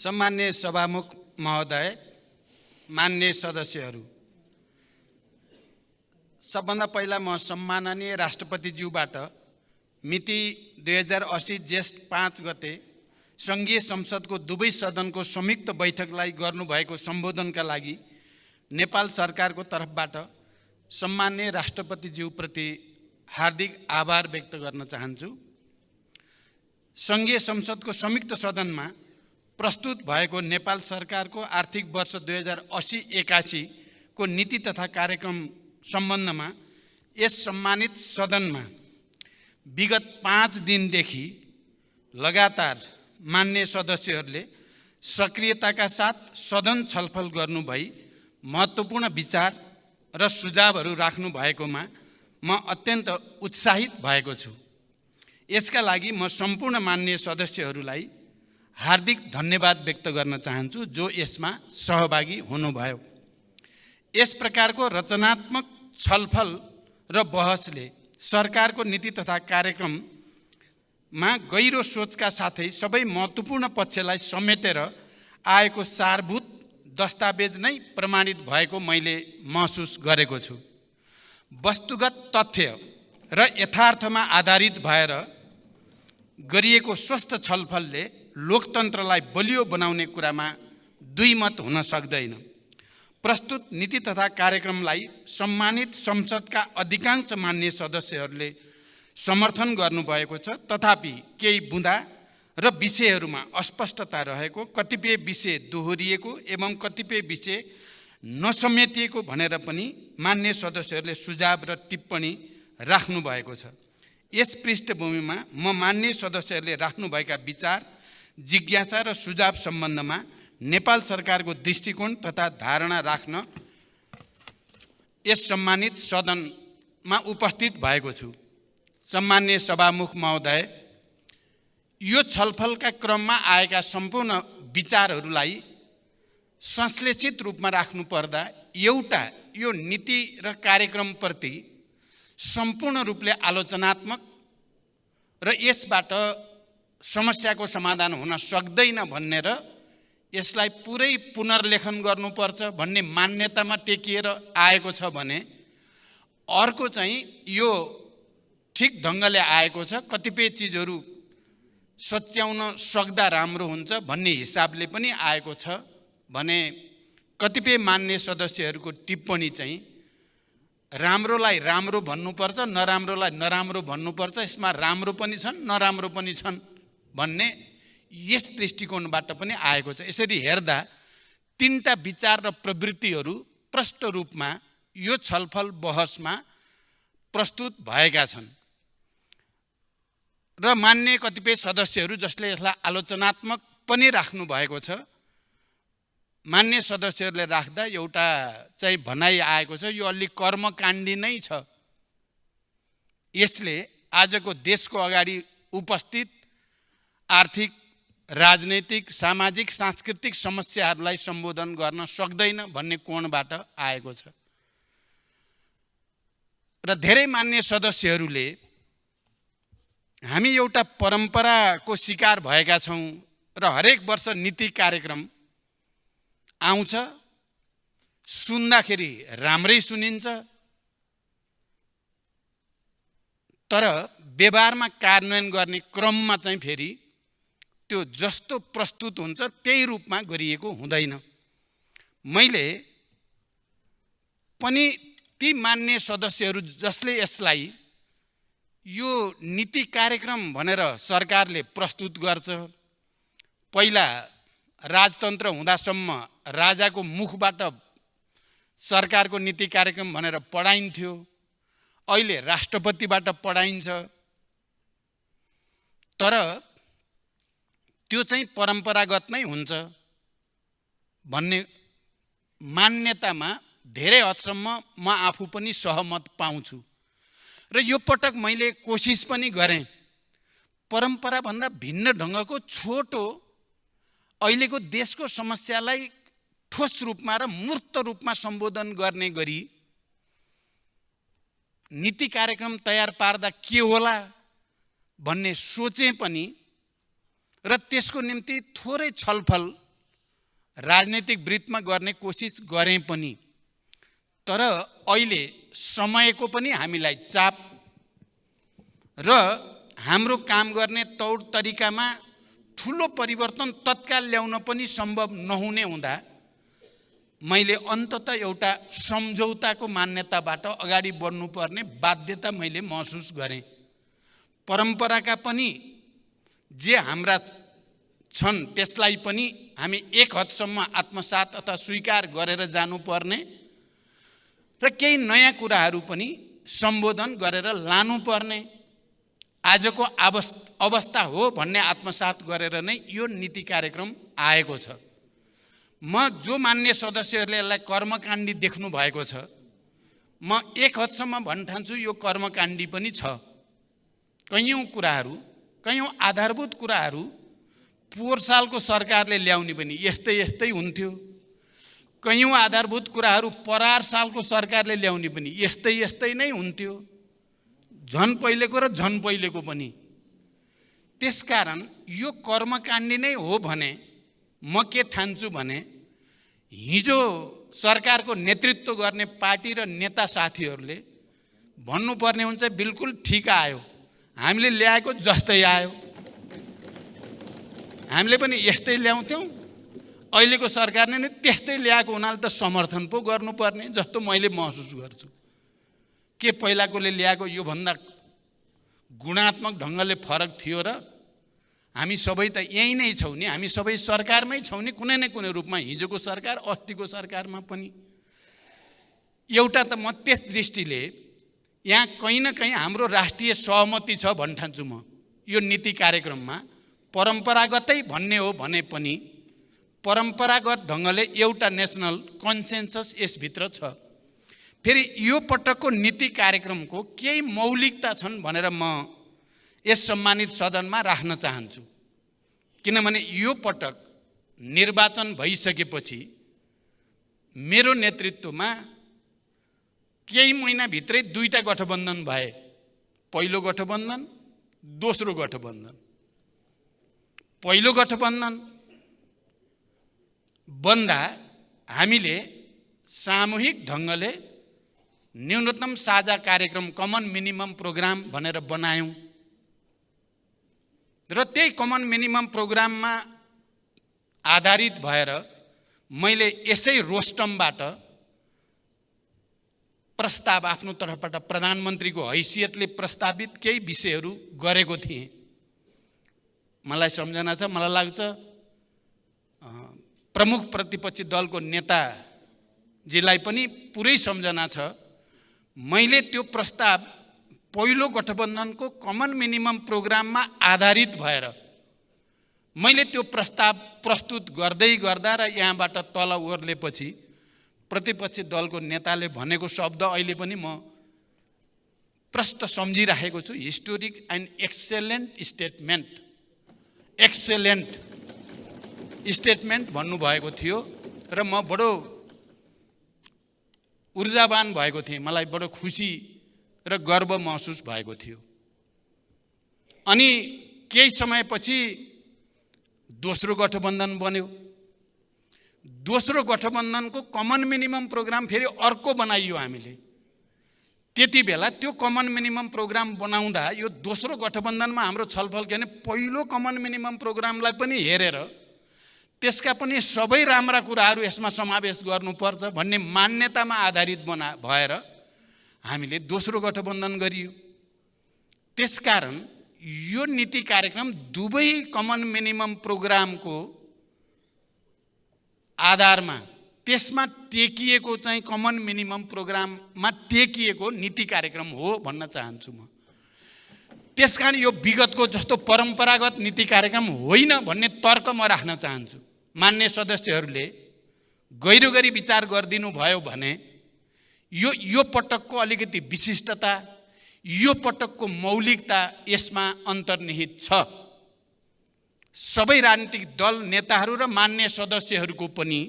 सम्मान्य सभामुख महोदय, मान्य सदस्यहरू, सबभन्दा पहिला म सम्माननीय राष्ट्रपतिज्यूबाट मिति 2080 जेष्ठ 5 गते सङ्घीय संसदको दुवै सदनको संयुक्त बैठकलाई गर्नुभएको सम्बोधनका लागि नेपाल सरकारको तर्फबाट सम्मान्य राष्ट्रपतिज्यूप्रति हार्दिक आभार व्यक्त गर्न चाहन्छु। सङ्घीय संसदको संयुक्त सदनमा प्रस्तुत भएको नेपाल सरकारको आर्थिक वर्ष 2080-81 को नीति तथा कार्यक्रम सम्बन्धमा यस सम्मानित सदनमा विगत 5 दिनदेखि लगातार मान्य सदस्यहरूले सक्रियताका साथ सदन छलफल गर्नुभई महत्त्वपूर्ण विचार र सुझावहरू राख्नु भएकोमा म अत्यन्त उत्साहित भएको छु। यसका लागि म सम्पूर्ण मान्य सदस्यहरूलाई हार्दिक धन्यवाद व्यक्त गर्न चाहन्छु जो यसमा सहभागी हुनुभयो। यस प्रकारको रचनात्मक छलफल र बहसले सरकारको नीति तथा कार्यक्रममा गहिरो सोचका साथै सबै महत्त्वपूर्ण पक्षलाई समेटेर आएको सारभूत दस्तावेज नै प्रमाणित भएको मैले महसुस गरेको छु। वस्तुगत तथ्य र यथार्थमा आधारित भएर गरिएको स्वस्थ छलफलले लोकतन्त्रलाई बलियो बनाउने कुरामा दुई मत हुन सक्दैन। प्रस्तुत नीति तथा कार्यक्रमलाई सम्मानित संसदका अधिकांश मान्य सदस्यहरूले समर्थन गर्नुभएको छ, तथापि केही बुँदा र विषयहरूमा अस्पष्टता रहेको, कतिपय विषय दोहोरिएको एवं कतिपय विषय नसमेटिएको भनेर पनि मान्य सदस्यहरूले सुझाव र टिप्पणी राख्नु भएको छ। यस पृष्ठभूमिमा म मान्य सदस्यहरूले राख्नुभएका विचार, जिज्ञासा र सुझाव सम्बन्धमा नेपाल सरकारको दृष्टिकोण तथा धारणा राख्न यस सम्मानित सदनमा उपस्थित भएको छु। सम्मान्य सभामुख महोदय, यो छलफलका क्रममा आएका सम्पूर्ण विचारहरूलाई संश्लेषित रूपमा राख्नु पर्दा एउटा यो नीति र कार्यक्रमप्रति सम्पूर्ण रूपले आलोचनात्मक र यसबाट समस्याको समाधान हुन सक्दैन भन्ने र यसलाई पुरै पुनर्लेखन गर्नुपर्छ भन्ने मान्यतामा टेकिएर आएको छ भने, अर्को चाहिँ यो ठिक ढङ्गले आएको छ, कतिपय चिजहरू सच्याउन सक्दा राम्रो हुन्छ भन्ने हिसाबले पनि आएको छ भने कतिपय मान्य सदस्यहरूको टिप्पणी चाहिँ राम्रोलाई राम्रो भन्नुपर्छ, नराम्रोलाई नराम्रो भन्नुपर्छ, यसमा राम्रो पनि छन् नराम्रो पनि छन् भन्ने यस दृष्टिकोणबाट पनि आएको छ। यसरी हेर्दा तीनटा विचार र प्रवृत्तिहरू प्रष्ट रूपमा यो छलफल बहसमा प्रस्तुत भएका छन् र मान्य कतिपय सदस्यहरू जसले यसलाई आलोचनात्मक पनि राख्नु भएको छ, मान्य सदस्यहरूले राख्दा एउटा चाहिँ भनाइ आएको छ, यो अलि कर्मकाण्डी नै छ। यसले आजको देशको अगाडि उपस्थित आर्थिक, राजनैतिक, सामाजिक, सांस्कृतिक समस्याहरूलाई सम्बोधन गर्न सक्दैन भन्ने कोणबाट आएको छ। र धेरै मान्य सदस्यहरूले हामी एउटा परम्पराको शिकार भएका छौँ र हरेक वर्ष नीति कार्यक्रम आउँछ, सुन्दाखेरि राम्रै सुनिन्छ तर व्यवहारमा कार्यान्वयन गर्ने क्रममा चाहिँ फेरि त्यो जस्तो प्रस्तुत हुन्छ त्यही रूपमा गरिएको हुँदैन। मैले पनि ती मान्य सदस्यहरू जसले यसलाई यो नीति कार्यक्रम भनेर सरकारले प्रस्तुत गर्छ, पहिला राजतन्त्र हुँदासम्म राजाको मुखबाट सरकारको नीति कार्यक्रम भनेर पढाइन्थ्यो, अहिले राष्ट्रपतिबाट पढाइन्छ, तर त्यो चाहिँ परम्परागत नै हुन्छ भन्ने मान्यतामा धेरै हदसम्म म आफू पनि सहमत पाउँछु। र यो पटक मैले कोसिस पनि गरेँ परम्पराभन्दा भिन्न ढङ्गको छोटो अहिलेको देशको समस्यालाई ठोस रूपमा र मूर्त रूपमा सम्बोधन गर्ने गरी नीति कार्यक्रम तयार पार्दा के होला भन्ने सोचे पनि र त्यसको निम्ति थोरै छलफल राजनीतिक वृत्तमा गर्ने कोसिस गरेँ पनि, तर अहिले समयको पनि हामीलाई चाप र हाम्रो काम गर्ने तौर तरिकामा ठुलो परिवर्तन तत्काल ल्याउन पनि सम्भव नहुने हुँदा मैले अन्ततः एउटा सम्झौताको मान्यताबाट अगाडि बढ्नुपर्ने बाध्यता मैले महसुस गरेँ। परम्पराका पनि जे हाम्रा छन् त्यसलाई पनि हामी एक हदसम्म आत्मसात अथवा स्वीकार गरेर जानुपर्ने र केही नयाँ कुराहरू पनि सम्बोधन गरेर लानुपर्ने आजको अवस्था हो भन्ने आत्मसात गरेर नै यो नीति कार्यक्रम आएको छ। म जो मान्य सदस्यहरूले यसलाई कर्मकाण्डी देख्नु भएको छ, म एक हदसम्म भन्न ठान्छु यो कर्मकाण्डी पनि छ। कैयौँ कुराहरू, कैयौँ आधारभूत कुराहरू पोहोर सालको सरकारले ल्याउने पनि यस्तै यस्तै हुन्थ्यो। कैयौँ आधारभूत कुराहरू परार सालको सरकारले ल्याउने पनि यस्तै यस्तै नै हुन्थ्यो, झन् पहिलेको र झन् पहिलेको पनि। त्यसकारण यो कर्मकाण्डी नै हो भने म के ठान्छु भने हिजो सरकारको नेतृत्व गर्ने पार्टी र नेता साथीहरूले भन्नुपर्ने हुन्छ बिल्कुल ठिक आयो, हामीले ल्याएको जस्तै आयो, हामीले पनि यस्तै ल्याउँथ्यौँ, अहिलेको सरकारले नै त्यस्तै ल्याएको हुनाले त समर्थन पो गर्नुपर्ने जस्तो मैले महसुस गर्छु। के पहिलाकोले ल्याएको योभन्दा गुणात्मक ढङ्गले फरक थियो र? हामी सबै त यही नै छौँ नि, हामी सबै सरकारमै छौँ नि कुनै न कुनै रूपमा, हिजोको सरकार अस्तिको सरकारमा पनि। एउटा त म त्यस दृष्टिले यहाँ कहीँ न कहीँ हाम्रो राष्ट्रिय सहमति छ भन्न ठान्छु म। यो नीति कार्यक्रममा परम्परागतै भन्ने हो भने पनि परम्परागत ढङ्गले एउटा नेसनल कन्सेन्सस यसभित्र छ। फेरि यो पटकको नीति कार्यक्रमको केही मौलिकता छन् भनेर म यस सम्मानित सदनमा राख्न चाहन्छु। किनभने यो पटक निर्वाचन भइसकेपछि मेरो नेतृत्वमा केही महिनाभित्रै दुईटा गठबन्धन भए, पहिलो गठबन्धन, दोस्रो गठबन्धन। पहिलो गठबन्धन बन्दा हामीले सामूहिक ढङ्गले न्यूनतम साझा कार्यक्रम कमन मिनिमम प्रोग्राम भनेर बनायौँ र त्यही कमन मिनिमम प्रोग्राममा आधारित भएर मैले यसै रोस्टमबाट प्रस्ताव आफ्नो तर्फबाट प्रधानमन्त्रीको हैसियतले प्रस्तावित केही विषयहरू गरेको थिएँ। मलाई सम्झना छ, मलाई लाग्छ प्रमुख प्रतिपक्षी दलको नेताजीलाई पनि पुरै सम्झना छ। मैले त्यो प्रस्ताव पहिलो गठबन्धनको कमन मिनिमम प्रोग्राममा आधारित भएर मैले त्यो प्रस्ताव प्रस्तुत गर्दै गर्दा र यहाँबाट तल ओर्लेपछि प्रतिपक्षी दलको नेताले भनेको शब्द अहिले पनि म प्रष्ट सम्झिराखेको छु, historic and excellent statement, excellent statement भन्नुभएको थियो र म बडो ऊर्जावान भएको थिएँ, मलाई बडो खुसी र गर्व महसुस भएको थियो। अनि केही समयपछि दोस्रो गठबन्धन बन्यो। दोस्रो गठबन्धनको कमन मिनिमम प्रोग्राम फेरि अर्को बनाइयो हामीले। त्यति बेला त्यो कमन मिनिमम प्रोग्राम बनाउँदा यो दोस्रो गठबन्धनमा हाम्रो छलफल के भने पहिलो कमन मिनिमम प्रोग्रामलाई पनि हेरेर त्यसका पनि सबै राम्रा कुराहरू यसमा समावेश गर्नुपर्छ भन्ने मान्यतामा आधारित भएर हामीले दोस्रो गठबन्धन गरियो। त्यसकारण यो नीति कार्यक्रम दुवै कमन मिनिमम प्रोग्रामको आधारमा त्यसमा टेकिएको चाहिँ कमन मिनिमम प्रोग्राममा टेकिएको नीति कार्यक्रम हो भन्न चाहन्छु म। त्यसकारण यो विगतको जस्तो परम्परागत नीति कार्यक्रम होइन भन्ने तर्क म राख्न चाहन्छु। मान्य सदस्यहरूले गहिरो गरी विचार गरिदिनु भयो भने यो पटकको अलिकति विशिष्टता, यो पटकको मौलिकता यसमा अन्तर्निहित छ। सबै राजनीतिक दल नेताहरू र मान्य सदस्यहरूको पनि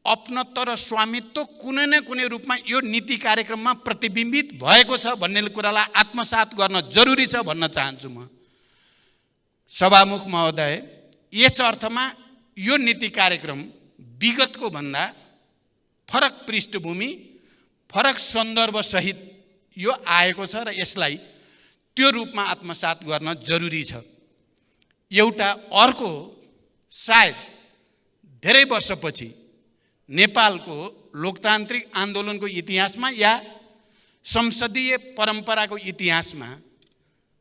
अपनत्व र स्वामित्व कुनै न कुनै रूपमा यो नीति कार्यक्रममा प्रतिबिम्बित भएको छ भन्ने कुरालाई आत्मसात गर्न जरुरी छ भन्न चाहन्छु म। सभामुख महोदय, यस अर्थमा यो नीति कार्यक्रम विगतको भन्दा फरक पृष्ठभूमि, फरक सन्दर्भसहित यो आएको छ र यसलाई त्यो रूपमा आत्मसात गर्न जरुरी छ। एउटा अर्को सायद धेरै वर्षपछि नेपालको लोकतान्त्रिक आन्दोलनको इतिहासमा या संसदीय परम्पराको इतिहासमा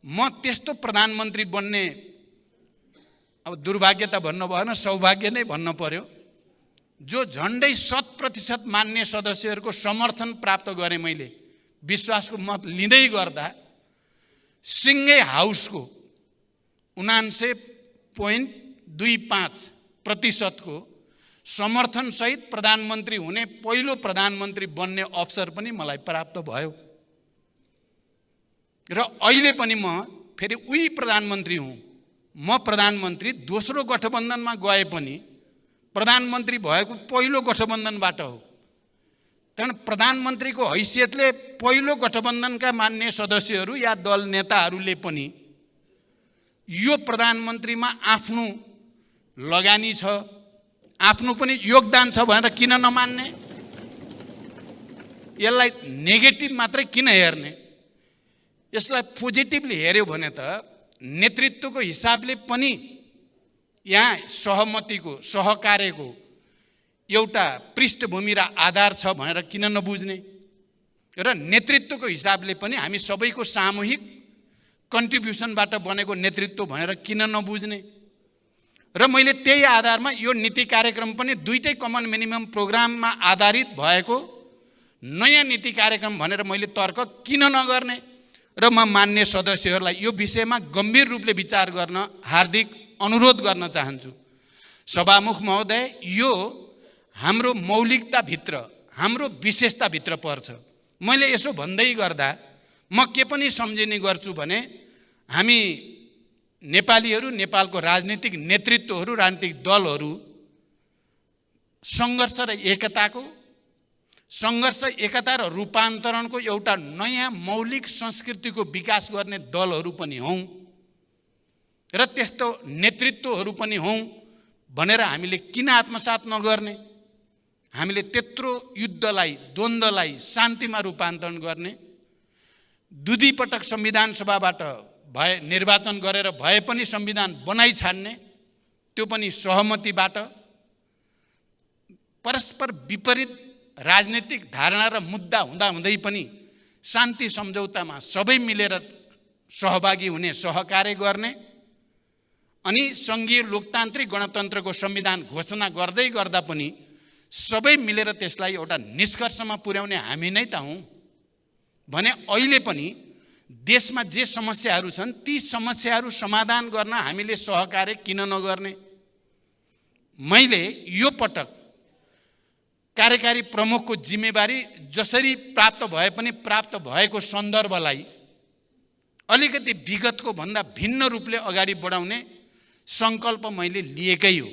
म त्यस्तो प्रधानमन्त्री बन्ने, अब दुर्भाग्य त भन्नु भएन, सौभाग्य नै भन्नु पर्यो, जो झन्डै 100% मान्य सदस्यहरूको समर्थन प्राप्त गरेँ। मैले विश्वासको मत लिँदै गर्दा सिङ्गै हाउसको 79.25% को समर्थनसहित प्रधानमन्त्री हुने पहिलो प्रधानमन्त्री बन्ने अवसर पनि मलाई प्राप्त भयो। र अहिले पनि म फेरि उही प्रधानमन्त्री हुँ। म प्रधानमन्त्री दोस्रो गठबन्धनमा गए पनि प्रधानमन्त्री भएको पहिलो गठबन्धनबाट हो। कारण प्रधानमन्त्रीको हैसियतले पहिलो गठबन्धनका मान्य सदस्यहरू या दल नेताहरूले पनि यो प्रधानमन्त्रीमा आफ्नो लगानी छ, आफ्नो पनि योगदान छ भनेर किन नमान्ने? यसलाई नेगेटिभ मात्रै किन हेर्ने? यसलाई पोजिटिभली हेर्यो भने त नेतृत्वको हिसाबले पनि यहाँ सहमतिको, सहकार्यको एउटा पृष्ठभूमि र आधार छ भनेर किन नबुझ्ने? र नेतृत्वको हिसाबले पनि हामी सबैको सामूहिक कन्ट्रिब्युसनबाट बनेको नेतृत्व भनेर किन नबुझ्ने? र मैले त्यही आधारमा यो नीति कार्यक्रम पनि दुईटै कमन मिनिमम प्रोग्राममा आधारित भएको नयाँ नीति कार्यक्रम भनेर मैले तर्क किन नगर्ने? र म मान्य सदस्यहरूलाई यो विषयमा गम्भीर रूपले विचार गर्न हार्दिक अनुरोध गर्न चाहन्छु। सभामुख महोदय, यो हाम्रो मौलिकताभित्र, हाम्रो विशेषताभित्र पर्छ। मैले यसो भन्दै गर्दा म के पनि सम्झिने गर्छु भने हामी नेपालीहरू, नेपालको राजनीतिक नेतृत्वहरू, राजनीतिक दलहरू सङ्घर्ष र एकता र रूपान्तरणको एउटा नयाँ मौलिक संस्कृतिको विकास गर्ने दलहरू पनि हौँ र त्यस्तो नेतृत्वहरू पनि हौँ भनेर हामीले किन आत्मसात नगर्ने? हामीले त्यत्रो युद्धलाई, द्वन्द्वलाई शान्तिमा रूपान्तरण गर्ने, दुईपटक संविधान सभाबाट भए निर्वाचन गरेर भए पनि संविधान बनाइ छाड्ने, त्यो पनि सहमतिबाट, परस्पर विपरीत राजनीतिक धारणा र मुद्दा हुँदै पनि शान्ति सम्झौतामा सबै मिलेर सहभागी हुने, सहकार्य गर्ने, अनि सङ्घीय लोकतान्त्रिक गणतन्त्रको संविधान घोषणा गर्दै गर्दा पनि सबै मिलेर त्यसलाई एउटा निष्कर्षमा पुर्याउने हामी नै त हौँ भने अहिले पनि देशमा जे समस्याहरू छन् ती समस्याहरू समाधान गर्न हामीले सहकार्य किन नगर्ने? मैले यो पटक कार्यकारी प्रमुखको जिम्मेवारी जसरी प्राप्त भए पनि प्राप्त भएको सन्दर्भलाई अलिकति विगतको भन्दा भिन्न रूपले अगाडि बढाउने सङ्कल्प मैले लिएकै हो।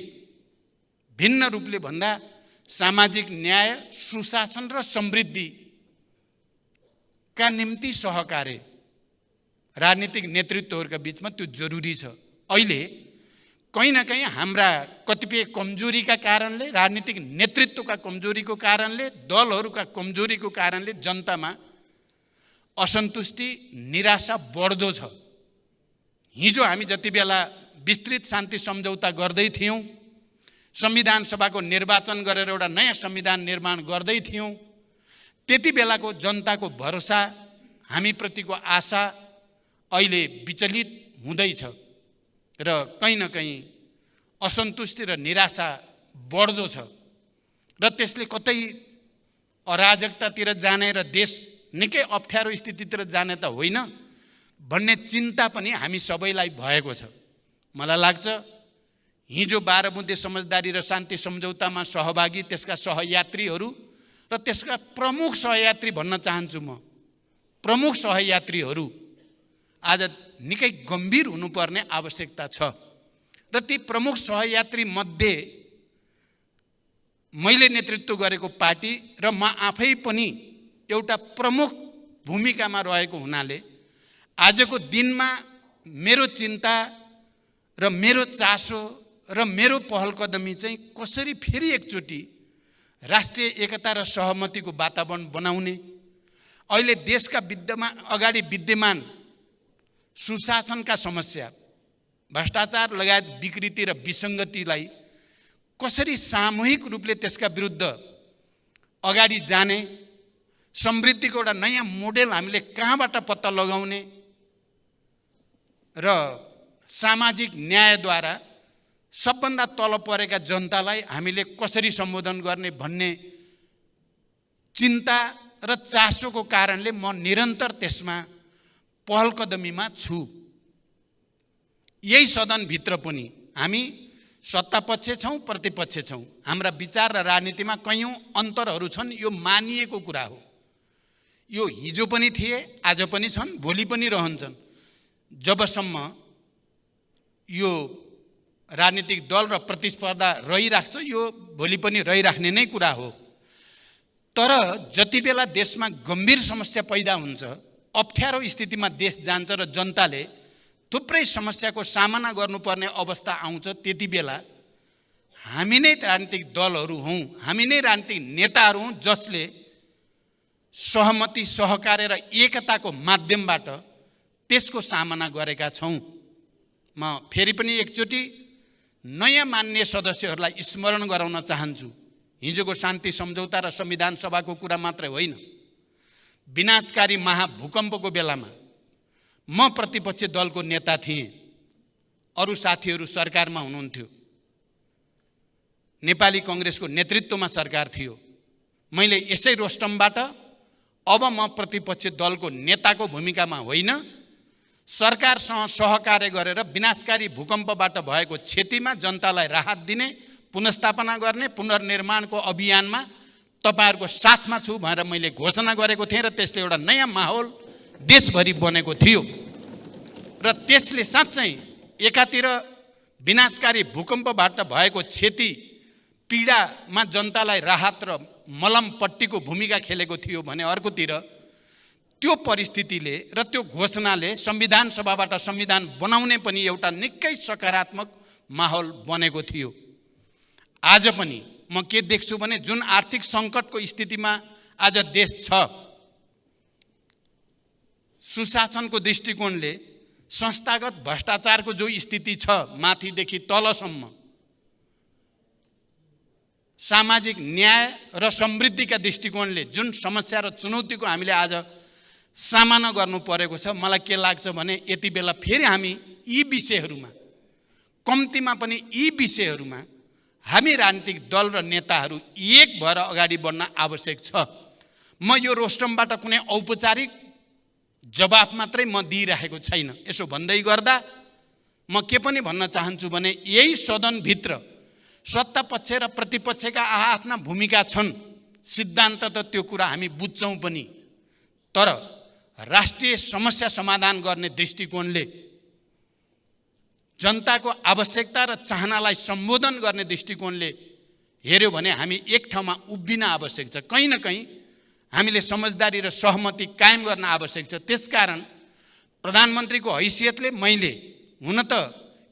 भिन्न रूपले भन्दा सामाजिक न्याय, सुशासन र समृद्धिका निम्ति सहकार्य राजनीतिक नेतृत्वहरूका बीचमा त्यो जरुरी छ। अहिले कहीँ न कहीँ हाम्रा कतिपय कमजोरीका कारणले, राजनीतिक नेतृत्वका कमजोरीको कारणले, दलहरूका कमजोरीको कारणले जनतामा असन्तुष्टि, निराशा बढ्दो छ। हिजो हामी जति बेला विस्तृत शान्ति सम्झौता गर्दै थियौँ, संविधान सभाको निर्वाचन गरेर एउटा नयाँ संविधान निर्माण गर्दै थियौँ, त्यति बेलाको जनताको भरोसा, हामीप्रतिको आशा अहिले विचलित हुँदैछ र कहीँ न कहीँ असन्तुष्टि र निराशा बढ्दो छ र त्यसले कतै अराजकतातिर जाने र देश निकै अप्ठ्यारो स्थितितिर जाने त होइन भन्ने चिन्ता पनि हामी सबैलाई भएको छ। मलाई लाग्छ हिजो 12 बुँदे समझदारी र शान्ति सम्झौतामा सहभागी त्यसका सहयात्रीहरू र त्यसका प्रमुख सहयात्री भन्न चाहन्छु म, प्रमुख सहयात्रीहरू आज निकै गम्भीर हुनुपर्ने आवश्यकता छ र ती प्रमुख सहयात्री मध्ये मैले नेतृत्व गरेको पार्टी र म आफै पनि एउटा प्रमुख भूमिकामा रहेको हुनाले आजको दिनमा मेरो चिन्ता र मेरो चासो र मेरो पहल कदमी चाहिँ कसरी फेरि एकचोटि राष्ट्रिय एकता र सहमतिको वातावरण बनाउने, अहिले देशका अगाडि विद्यमान सुशासनका समस्या, भ्रष्टाचार लगायत विकृति र विसङ्गतिलाई कसरी सामूहिक रूपले त्यसका विरुद्ध अगाडि जाने, समृद्धिको एउटा नयाँ मोडेल हामीले कहाँबाट पत्ता लगाउने र सामाजिक न्यायद्वारा सबभन्दा तल परेका जनतालाई हामीले कसरी सम्बोधन गर्ने भन्ने चिन्ता र चासोको कारणले म निरन्तर त्यसमा पहल कदमीमा छु। यही सदनभित्र पनि हामी सत्तापक्ष छौँ, प्रतिपक्ष छौँ, हाम्रा विचार र राजनीतिमा कैयौँ अन्तरहरू छन्, यो मानिएको कुरा हो। यो हिजो पनि थिए, आज पनि छन्, भोलि पनि रहन्छन्। जबसम्म यो राजनीतिक दल र प्रतिस्पर्धा रहिराख्छ, यो भोलि पनि रहिराख्ने नै कुरा हो। तर जति बेला देशमा गम्भीर समस्या पैदा हुन्छ, अप्ठ्यारो स्थितिमा देश जान्छ र जनताले थुप्रै समस्याको सामना गर्नुपर्ने अवस्था आउँछ, त्यति बेला हामी नै राजनीतिक दलहरू हौँ, हामी नै राजनीतिक नेताहरू हौँ जसले सहमति, सहकार्य र एकताको माध्यमबाट त्यसको सामना गरेका छौँ। म फेरि पनि एकचोटि नयाँ मान्य सदस्यहरूलाई स्मरण गराउन चाहन्छु, हिजोको शान्ति सम्झौता र संविधान सभाको कुरा मात्रै होइन, विनाशकारी महाभूकम्पको बेलामा म प्रतिपक्ष दलको नेता थिएँ, अरू साथीहरू सरकारमा हुनुहुन्थ्यो, नेपाली कांग्रेसको नेतृत्वमा सरकार थियो। मैले यसै रोस्टमबाट अब म प्रतिपक्ष दलको नेताको भूमिकामा होइन, सरकारसँग सहकार्य गरेर विनाशकारी भूकम्पबाट भएको क्षतिमा जनतालाई राहत दिने, पुनर्स्थापना गर्ने, पुनर्निर्माणको अभियानमा तपाईहरुको साथमा छु भनेर मैले घोषणा गरेको थिएँ र त्यसले एउटा नयाँ माहौल देशभरि बनेको थियो। र त्यसले साँच्चै एकातिर विनाशकारी भूकम्पबाट भएको क्षति पीडामा जनतालाई राहत र मलमपट्टीको भूमिका खेलेको थियो भने अर्कोतिर त्यो परिस्थितिले र त्यो घोषणाले संविधान सभाबाट संविधान बनाउने पनि एउटा निकै सकारात्मक माहौल बनेको थियो। आज पनि म के देख्छु भने जुन आर्थिक संकटको स्थितिमा आज देश छ, सुशासनको दृष्टिकोणले संस्थागत भ्रष्टाचारको जो स्थिति छ माथिदेखि तलसम्म, सामाजिक न्याय र समृद्धिका दृष्टिकोणले जुन समस्या र चुनौतीको हामीले आज सामना गर्नु परेको छ, मलाई के लाग्छ भने यति बेला फेरि हामी यी विषयहरूमा, कम्तीमा पनि यी विषयहरूमा हामी राजनीतिक दल र नेताहरू एक भएर अगाडि बढ्न आवश्यक छ। म यो रोस्टमबाट कुनै औपचारिक जवाफ मात्रै म दिइरहेको छैन। यसो भन्दै गर्दा म के पनि भन्न चाहन्छु भने यही सदनभित्र सत्ता पक्ष र प्रतिपक्षका आफ्ना भूमिका छन्, सिद्धान्त त त्यो कुरा हामी बुझ्छौँ पनि, तर राष्ट्रिय समस्या समाधान गर्ने दृष्टिकोणले, जनताको आवश्यकता र चाहनालाई सम्बोधन गर्ने दृष्टिकोणले हेर्यो भने हामी एक ठाउँमा उभिन आवश्यक छ। कहीँ न कहीँ हामीले समझदारी र सहमति कायम गर्न आवश्यक छ। त्यसकारण प्रधानमन्त्रीको हैसियतले मैले हुन त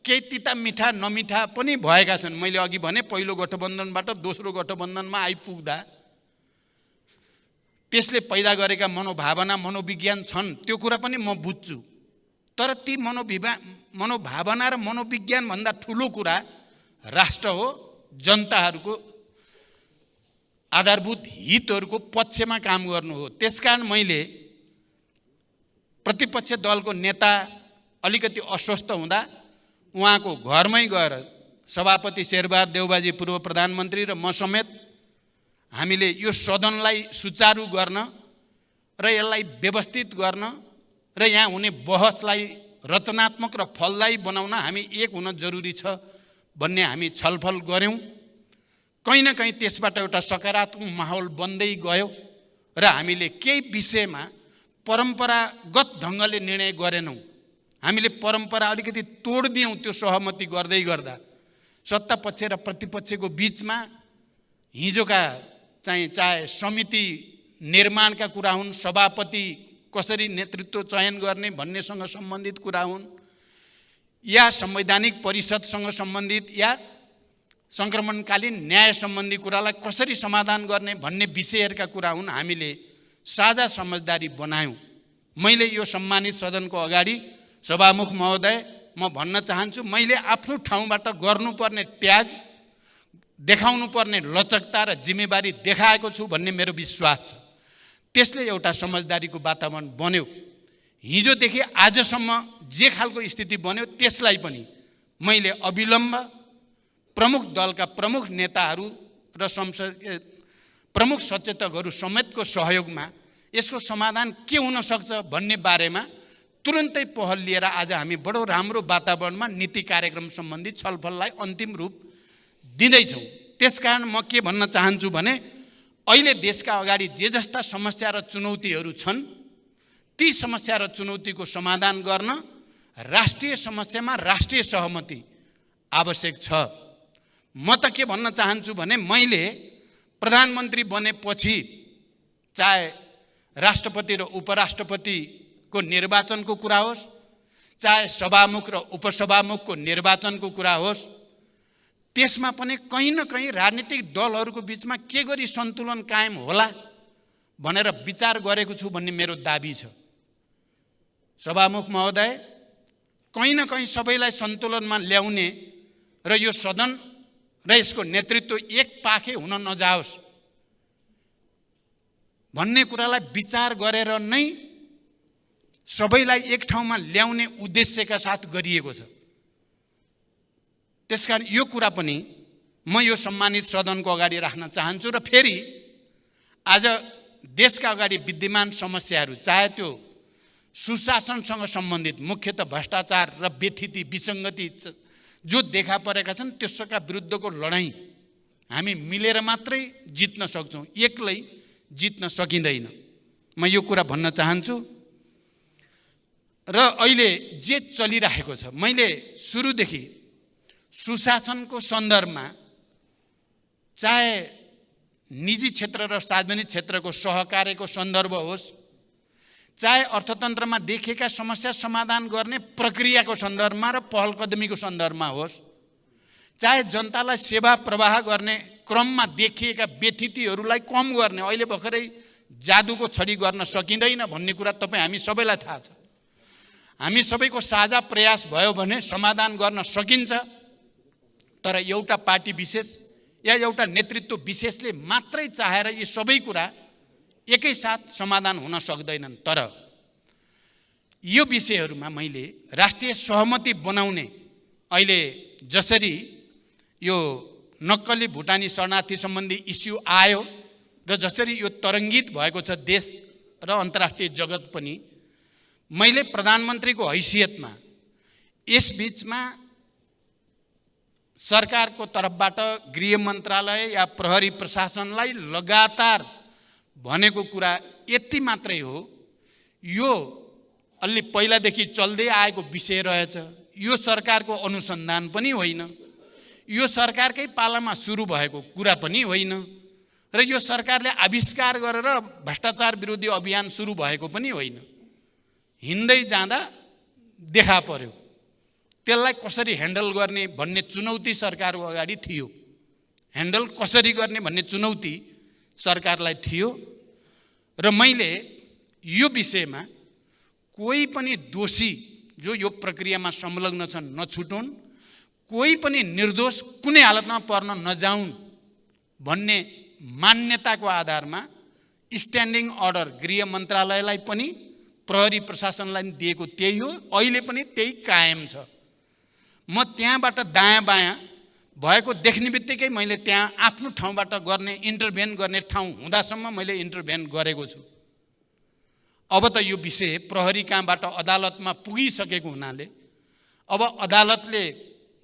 केही तिता मिठा नमिठा पनि भएका छन्। मैले अघि भने पहिलो गठबन्धनबाट दोस्रो गठबन्धनमा आइपुग्दा त्यसले पैदा गरेका मनोभावना, मनोविज्ञान छन्, त्यो कुरा पनि म बुझ्छु। तर ती मनोभावना र मनोविज्ञान भन्दा ठुलो कुरा राष्ट्र हो, जनताहरूको आधारभूत हितहरूको पक्षमा काम गर्नु हो। त्यसकारण मैले प्रतिपक्ष दलको नेता अलिकति अस्वस्थ हुँदा उहाँको घरमै गएर सभापति शेरबहादुर देउबाजी, पूर्व प्रधानमन्त्री र म समेत हामीले यो सदनलाई सुचारू गर्न र यसलाई व्यवस्थित गर्न र यहाँ हुने बहसलाई रचनात्मक र फलदायी बनाउन हामी एक हुन जरुरी छ भन्ने हामी छलफल गर्यौं। कहीँ न कहीँ त्यसबाट एउटा सकारात्मक माहौल बन्दै गयो र हामीले केही विषयमा परम्परागत ढङ्गले निर्णय गरेनौं। हामीले परम्परा अलिकति तोड्दियौं। त्यो सहमति गर्दै गर्दा सत्ता पक्ष र प्रतिपक्षको बीचमा हिजोका चाहे समिति निर्माणका कुरा हुन्, सभापति कसरी नेतृत्व चयन गर्ने भन्नेसँग सम्बन्धित कुरा हुन्, या संवैधानिक परिषदसँग सम्बन्धित या सङ्क्रमणकालीन न्याय सम्बन्धी कुरालाई कसरी समाधान गर्ने भन्ने विषयहरूका कुरा हुन्। हामीले साझा समझदारी बनायौँ। मैले यो सम्मानित सदनको अगाडि सभामुख महोदय म भन्न चाहन्छु, मैले आफ्नो ठाउँबाट गर्नुपर्ने त्याग, देखाउनु पर्ने लचकता र जिम्मेवारी देखाएको छु भन्ने मेरो विश्वास छ। त्यसले एउटा समझदारीको वातावरण बन्यो। हिजोदेखि आजसम्म जे खालको स्थिति बन्यो त्यसलाई पनि मैले अविलम्ब प्रमुख दलका प्रमुख नेताहरू र संसदीय प्रमुख सचेतकहरू समेतको सहयोगमा यसको समाधान के हुन सक्छ भन्ने बारेमा तुरुन्तै पहल लिएर आज हामी बडो राम्रो वातावरणमा नीति कार्यक्रम सम्बन्धी छलफललाई अन्तिम रूप दिँदैछौँ। त्यसकारण म के भन्न चाहन्छु भने अहिले देशका अगाडि जे जस्ता समस्या र चुनौतीहरू छन् ती समस्या र चुनौतीको समाधान गर्न राष्ट्रिय समस्यामा राष्ट्रिय सहमति आवश्यक छ। म त के भन्न चाहन्छु भने मैले प्रधानमन्त्री बनेपछि चाहे राष्ट्रपति र उपराष्ट्रपतिको निर्वाचनको कुरा होस्, चाहे सभामुख र उपसभामुखको निर्वाचनको कुरा होस्, त्यसमा पनि कहीँ न कहीँ राजनीतिक दलहरूको बिचमा के गरी सन्तुलन कायम होला भनेर विचार गरेको छु भन्ने मेरो दाबी छ। सभामुख महोदय, कहीँ न कहीँ सबैलाई सन्तुलनमा ल्याउने र यो सदन र यसको नेतृत्व एक पाखे हुन नजाओस् भन्ने कुरालाई विचार गरेर नै सबैलाई एक ठाउँमा ल्याउने उद्देश्यका साथ गरिएको छ। त्यसकारण यो कुरा पनि म यो सम्मानित सदनको अगाडि राख्न चाहन्छु र फेरि आज देशका अगाडि विद्यमान समस्याहरू, चाहे त्यो सुशासनसँग सम्बन्धित मुख्यतः भ्रष्टाचार र व्यथिति विसङ्गति जो देखा परेका छन् त्यसका विरुद्धको लडाईँ हामी मिलेर मात्रै जित्न सक्छौँ, एक्लै जित्न सकिँदैन। म यो कुरा भन्न चाहन्छु। र अहिले जे चलिरहेको छ, मैले सुरुदेखि सुशासनको सन्दर्भमा चाहे निजी क्षेत्र र सार्वजनिक क्षेत्रको सहकार्यको सन्दर्भ होस्, चाहे अर्थतन्त्रमा देखिएका समस्या समाधान गर्ने प्रक्रियाको सन्दर्भमा र पहलकदमीको सन्दर्भमा होस्, चाहे जनतालाई सेवा प्रवाह गर्ने क्रममा देखिएका व्यथितिहरूलाई कम गर्ने, अहिले भर्खरै जादुको छडी गर्न सकिँदैन भन्ने कुरा तपाईँ हामी सबैलाई थाहा छ। हामी सबैको साझा प्रयास भयो भने समाधान गर्न सकिन्छ, तर एउटा पार्टी विशेष या एउटा नेतृत्व विशेषले मात्रै चाहेर यी सबै कुरा एकैसाथ समाधान हुन सक्दैनन्। तर यो विषयहरूमा मैले राष्ट्रिय सहमति बनाउने, अहिले जसरी यो नक्कली भुटानी शरणार्थी सम्बन्धी इस्यु आयो र जसरी यो तरङ्गित भएको छ देश र अन्तर्राष्ट्रिय जगत पनि, मैले प्रधानमन्त्रीको हैसियतमा यस बीचमा सरकारको तर्फबाट गृह मन्त्रालय या प्रहरी प्रशासनलाई लगातार भनेको कुरा यति मात्रै हो, यो अलि पहिलादेखि चल्दै आएको विषय रहेछ, यो सरकारको अनुसन्धान पनि होइन, यो सरकारकै पालामा सुरु भएको कुरा पनि होइन र यो सरकारले आविष्कार गरेर भ्रष्टाचार विरोधी अभियान सुरु भएको पनि होइन। हिँड्दै जाँदा देखा पर्यो। त्यसलाई कसरी ह्यान्डल गर्ने भन्ने चुनौती सरकारको अगाडि थियो, ह्यान्डल कसरी गर्ने भन्ने चुनौती सरकारलाई थियो। र मैले यो विषयमा कोही पनि दोषी जो यो प्रक्रियामा संलग्न छन् नछुटुन्, कोही पनि निर्दोष कुनै हालतमा पर्न नजाउन् भन्ने मान्यताको आधारमा स्ट्यान्डिङ अर्डर गृह मन्त्रालयलाई पनि प्रहरी प्रशासनलाई दिएको त्यही हो, अहिले पनि त्यही कायम छ। म त्यहाँबाट दायाँ बायाँ भएको देख्ने बित्तिकै मैले त्यहाँ आफ्नो ठाउँबाट गर्ने इन्टरभेन गर्ने ठाउँ हुँदासम्म मैले इन्टरभेन गरेको छु। अब त यो विषय प्रहरी कहाँबाट अदालतमा पुगिसकेको हुनाले अब अदालतले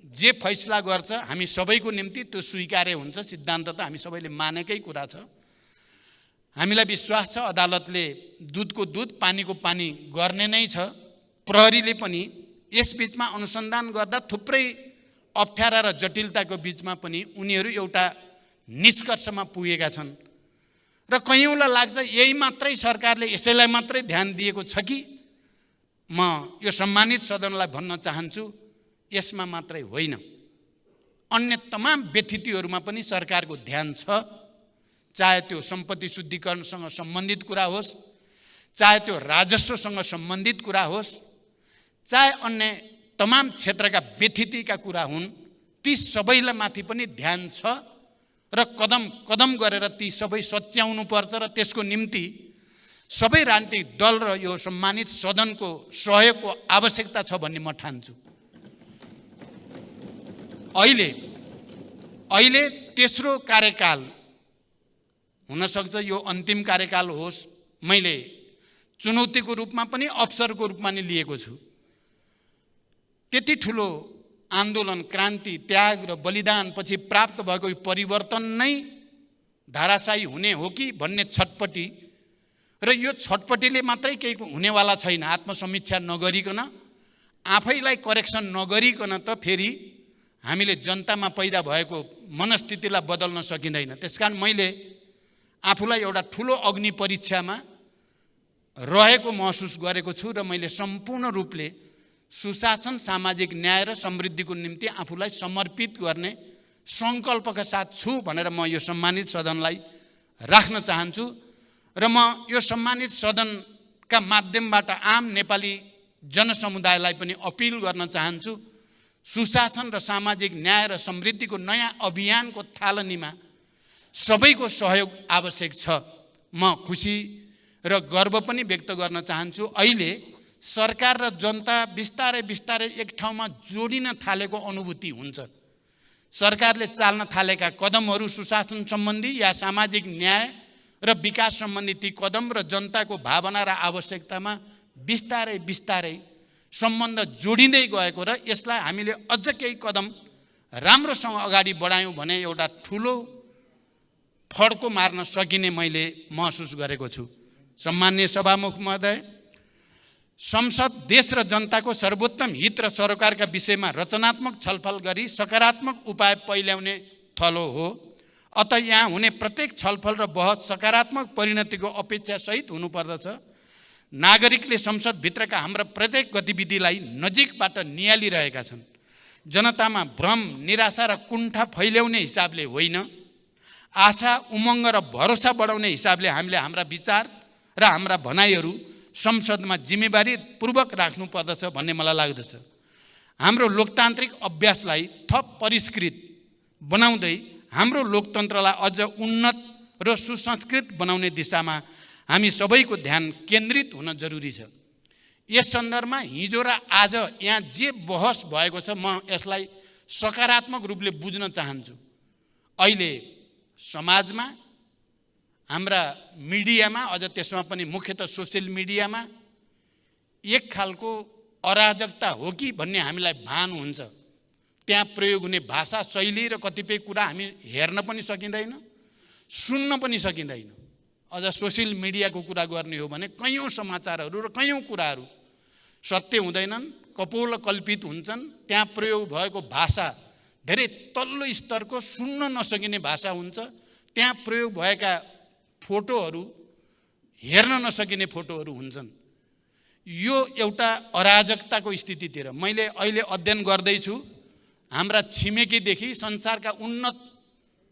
जे फैसला गर्छ हामी सबैको निम्ति त्यो स्वीकार्य हुन्छ। सिद्धान्त त हामी सबैले मानेकै कुरा छ। हामीलाई विश्वास छ अदालतले दुधको दुध पानीको पानी गर्ने नै छ। प्रहरीले पनि यस बीचमा अनुसन्धान गर्दा थुप्रै अप्ठ्यारा र जटिलताको बीचमा पनि उनीहरू एउटा निष्कर्षमा पुगेका छन् र कयौँलाई लाग्छ यही मात्रै सरकारले यसैलाई मात्रै ध्यान दिएको छ कि। म यो सम्मानित सदनलाई भन्न चाहन्छु, यसमा मात्रै होइन, अन्य तमाम व्यथितिहरूमा पनि सरकारको ध्यान छ। चाहे त्यो सम्पत्ति शुद्धिकरणसँग सम्बन्धित कुरा होस्, चाहे त्यो राजस्वसँग सम्बन्धित कुरा होस्, चाहे अन्य तमाम क्षेत्रका व्यथितिका कुरा हुन्, ती सबैलाई माथि पनि ध्यान छ र कदम कदम गरेर ती सबै सच्याउनु पर्छ र त्यसको निम्ति सबै राजनीतिक दल र यो सम्मानित सदनको सहयोगको आवश्यकता छ भन्ने म ठान्छु। अहिले तेस्रो कार्यकाल हुनसक्छ, यो अन्तिम कार्यकाल होस्। मैले चुनौतीको रूपमा पनि अवसरको रूपमा नि लिएको छु। त्यति ठुलो आन्दोलन, क्रान्ति, त्याग र बलिदान पछि प्राप्त भएको यो परिवर्तन नै धाराशायी हुने हो कि भन्ने छटपटी, र यो छटपटीले मात्रै केही हुनेवाला छैन। आत्मसमीक्षा नगरिकन, आफैलाई करेक्सन नगरिकन त फेरि हामीले जनतामा पैदा भएको मनस्थितिलाई बदल्न सकिँदैन। त्यसकारण मैले आफूलाई एउटा ठुलो अग्नि परीक्षामा रहेको महसुस गरेको छु र मैले सम्पूर्ण रूपले सुशासन, सामाजिक न्याय र समृद्धिको निम्ति आफूलाई समर्पित गर्ने सङ्कल्पका साथ छु भनेर म यो सम्मानित सदनलाई राख्न चाहन्छु। र म यो सम्मानित सदनका माध्यमबाट आम नेपाली जनसमुदायलाई पनि अपिल गर्न चाहन्छु, सुशासन र सामाजिक न्याय र समृद्धिको नयाँ अभियानको थालनीमा सबैको सहयोग आवश्यक छ। म खुसी र गर्व पनि व्यक्त गर्न चाहन्छु। अहिले सरकार र जनता बिस्तारै बिस्तारै एक ठाउँमा जोडिन थालेको अनुभूति हुन्छ। सरकारले चाल्न थालेका कदमहरू सुशासन सम्बन्धी या सामाजिक न्याय र विकास सम्बन्धी ती कदम र जनताको भावना र आवश्यकतामा बिस्तारै बिस्तारै सम्बन्ध जोडिँदै गएको र यसलाई हामीले अझ केही कदम राम्रोसँग अगाडि बढायौँ भने एउटा ठुलो फड्को मार्न सकिने मैले महसुस गरेको छु। सम्माननीय सभामुख महोदय, संसद देश र जनताको सर्वोत्तम हित र सरोकारका विषयमा रचनात्मक छलफल गरी सकारात्मक उपाय पहिल्याउने थलो हो। अत यहाँ हुने प्रत्येक छलफल र बहस सकारात्मक परिणतिको अपेक्षा सहित हुनुपर्दछ। नागरिकले संसदभित्रका हाम्रा प्रत्येक गतिविधिलाई नजिकबाट नियालिरहेका छन्। जनतामा भ्रम, निराशा र कुण्ठा फैल्याउने हिसाबले होइन, आशा, उमङ्ग र भरोसा बढाउने हिसाबले हामीले हाम्रा विचार र हाम्रा भनाइहरू संसदमा जिम्मेवारी पूर्वक राख्नुपर्दछ भन्ने मलाई लाग्दछ। हाम्रो लोकतान्त्रिक अभ्यासलाई थप परिष्कृत बनाउँदै हाम्रो लोकतन्त्रलाई अझ उन्नत र सुसंस्कृत बनाउने दिशामा हामी सबैको ध्यान केन्द्रित हुन जरुरी छ। यस सन्दर्भमा हिजो र आज यहाँ जे बहस भएको छ, म यसलाई सकारात्मक रूपले बुझ्न चाहन्छु। अहिले समाजमा, हाम्रा मिडियामा, अझ त्यसमा पनि मुख्यतः सोसियल मिडियामा एक खालको अराजकता हो कि भन्ने हामीलाई भान हुन्छ। त्यहाँ प्रयोग हुने भाषा शैली र कतिपय कुरा हामी हेर्न पनि सकिँदैन, सुन्न पनि सकिँदैन। अझ सोसियल मिडियाको कुरा गर्ने हो भने कयौँ समाचारहरू र कयौँ कुराहरू सत्य हुँदैनन्, कपोल कल्पित हुन्छन्। त्यहाँ प्रयोग भएको भाषा धेरै तल्लो स्तरको, सुन्न नसकिने भाषा हुन्छ। त्यहाँ प्रयोग भएका फोटोहरू हेर्न नसकिने फोटोहरू हुन्छन्। यो एउटा अराजकताको स्थितितिर मैले अहिले अध्ययन गर्दैछु। हाम्रा छिमेकीदेखि संसारका उन्नत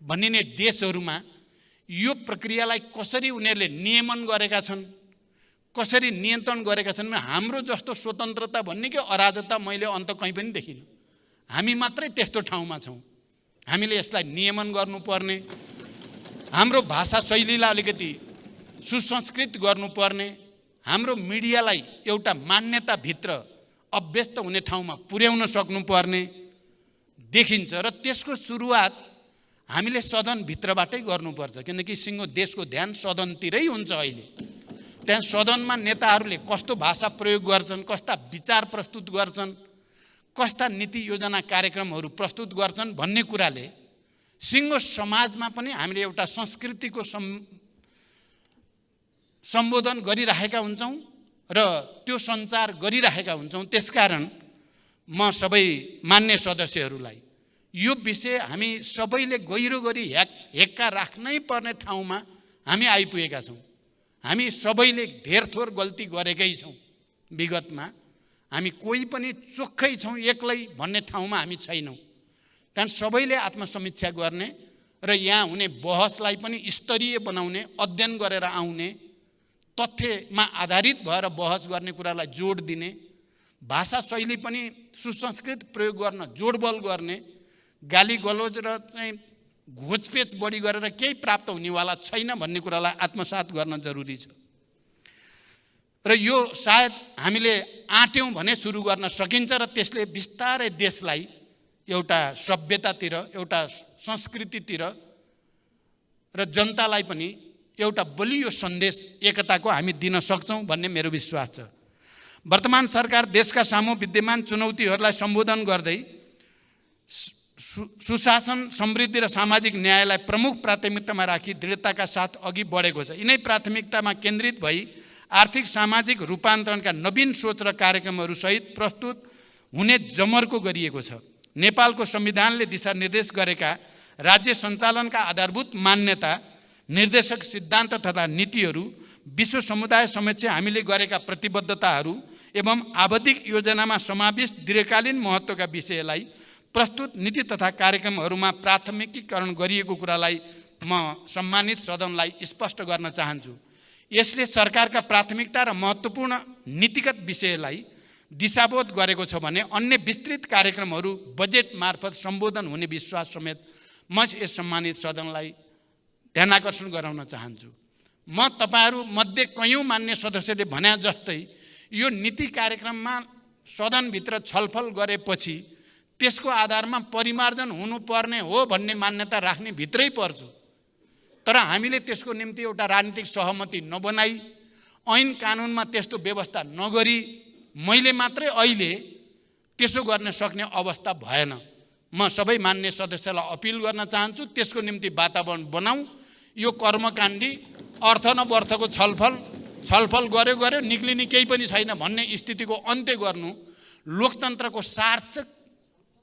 भनिने देशहरूमा यो प्रक्रियालाई कसरी उनीहरूले नियमन गरेका छन्, कसरी नियन्त्रण गरेका छन्। हाम्रो जस्तो स्वतन्त्रता भन्ने कि अराजकता मैले अन्त कहीँ पनि देखिनँ। हामी मात्रै त्यस्तो ठाउँमा छौँ। हामीले यसलाई नियमन गर्नुपर्ने, हाम्रो भाषा शैलीलाई अलिकति सुसंस्कृत गर्नुपर्ने, हाम्रो मिडियालाई एउटा मान्यताभित्र अभ्यस्त हुने ठाउँमा पुर्याउन सक्नुपर्ने देखिन्छ। र त्यसको सुरुवात हामीले सदनभित्रबाटै गर्नुपर्छ, किनकि सिङ्गो देशको ध्यान सदनतिरै हुन्छ। अहिले त्यहाँ सदनमा नेताहरूले कस्तो भाषा प्रयोग गर्छन्, कस्ता विचार प्रस्तुत गर्छन्, कस्ता नीति योजना कार्यक्रमहरू प्रस्तुत गर्छन् भन्ने कुराले सिङ्गो समाजमा पनि हामीले एउटा संस्कृतिको सम्बोधन गरिरहेका हुन्छौँ र त्यो सञ्चार गरिरहेका हुन्छौँ। त्यसकारण म सबै मान्य सदस्यहरूलाई यो विषय हामी सबैले गहिरो गरी हेक्का राख्नै पर्ने ठाउँमा हामी आइपुगेका छौँ। हामी सबैले धेर थोर गल्ती गरेकै छौँ विगतमा। हामी कोही पनि चोखै छौँ एक्लै भन्ने ठाउँमा हामी छैनौँ। त्यहाँ सबैले आत्मसमीक्षा गर्ने र यहाँ हुने बहसलाई पनि स्तरीय बनाउने, अध्ययन गरेर आउने, तथ्यमा आधारित भएर बहस गर्ने कुरालाई जोड दिने, भाषा शैली पनि सुसंस्कृत प्रयोग गर्न जोडबल गर्ने, गाली गलोज र चाहिँ घोचपेच बढी गरेर केही प्राप्त हुनेवाला छैन भन्ने कुरालाई आत्मसात गर्न जरुरी छ। र यो सायद हामीले आँट्यौँ भने सुरु गर्न सकिन्छ र त्यसले बिस्तारै देशलाई एउटा सभ्यतातिर, एउटा संस्कृतितिर र जनतालाई पनि एउटा बलियो सन्देश एकताको हामी दिन सक्छौँ भन्ने मेरो विश्वास छ। वर्तमान सरकार देशका सामु विद्यमान चुनौतीहरूलाई सम्बोधन गर्दै सुशासन, समृद्धि र सामाजिक न्यायलाई प्रमुख प्राथमिकतामा राखी दृढताका साथ अघि बढेको छ। यिनै प्राथमिकतामा केन्द्रित भई आर्थिक सामाजिक रूपान्तरणका नवीन सोच र कार्यक्रमहरू सहित प्रस्तुत हुने जमर्को गरिएको छ। नेपालको संविधानले दिशानिर्देश गरेका राज्य सञ्चालनका आधारभूत मान्यता, निर्देशक सिद्धान्त तथा नीतिहरू, विश्व समुदाय समक्ष हामीले गरेका प्रतिबद्धताहरू एवं आवधिक योजनामा समाविष्ट दीर्घकालीन महत्त्वका विषयलाई प्रस्तुत नीति तथा कार्यक्रमहरूमा प्राथमिकीकरण गरिएको कुरालाई म सम्मानित सदनलाई स्पष्ट गर्न चाहन्छु। यसले सरकारका प्राथमिकता र महत्त्वपूर्ण नीतिगत विषयलाई दिशाबोध गरेको छ भने अन्य विस्तृत कार्यक्रमहरू बजेट मार्फत सम्बोधन हुने विश्वास समेत म यस सम्मानित सदनलाई ध्यानाकर्षण गराउन चाहन्छु। म तपाईहरू मध्ये कयौँ मान्य सदस्यले भने जस्तै यो नीति कार्यक्रममा सदनभित्र छलफल गरेपछि त्यसको आधारमा परिमार्जन हुनुपर्ने हो भन्ने मान्यता राख्ने भित्रै पर्छु। तर हामीले त्यसको निम्ति एउटा राजनीतिक सहमति नबनाई, ऐन कानुनमा त्यस्तो व्यवस्था नगरी मैले मात्रै अहिले त्यसो गर्न सक्ने अवस्था भएन। म सबै मान्य सदस्यलाई अपिल गर्न चाहन्छु, त्यसको निम्ति वातावरण बनाऊ। यो कर्मकाण्डी अर्थ नवर्थको छलफल गर्यो निक्लिने केही पनि छैन भन्ने स्थितिको अन्त्य गर्नु लोकतन्त्रको सार्थक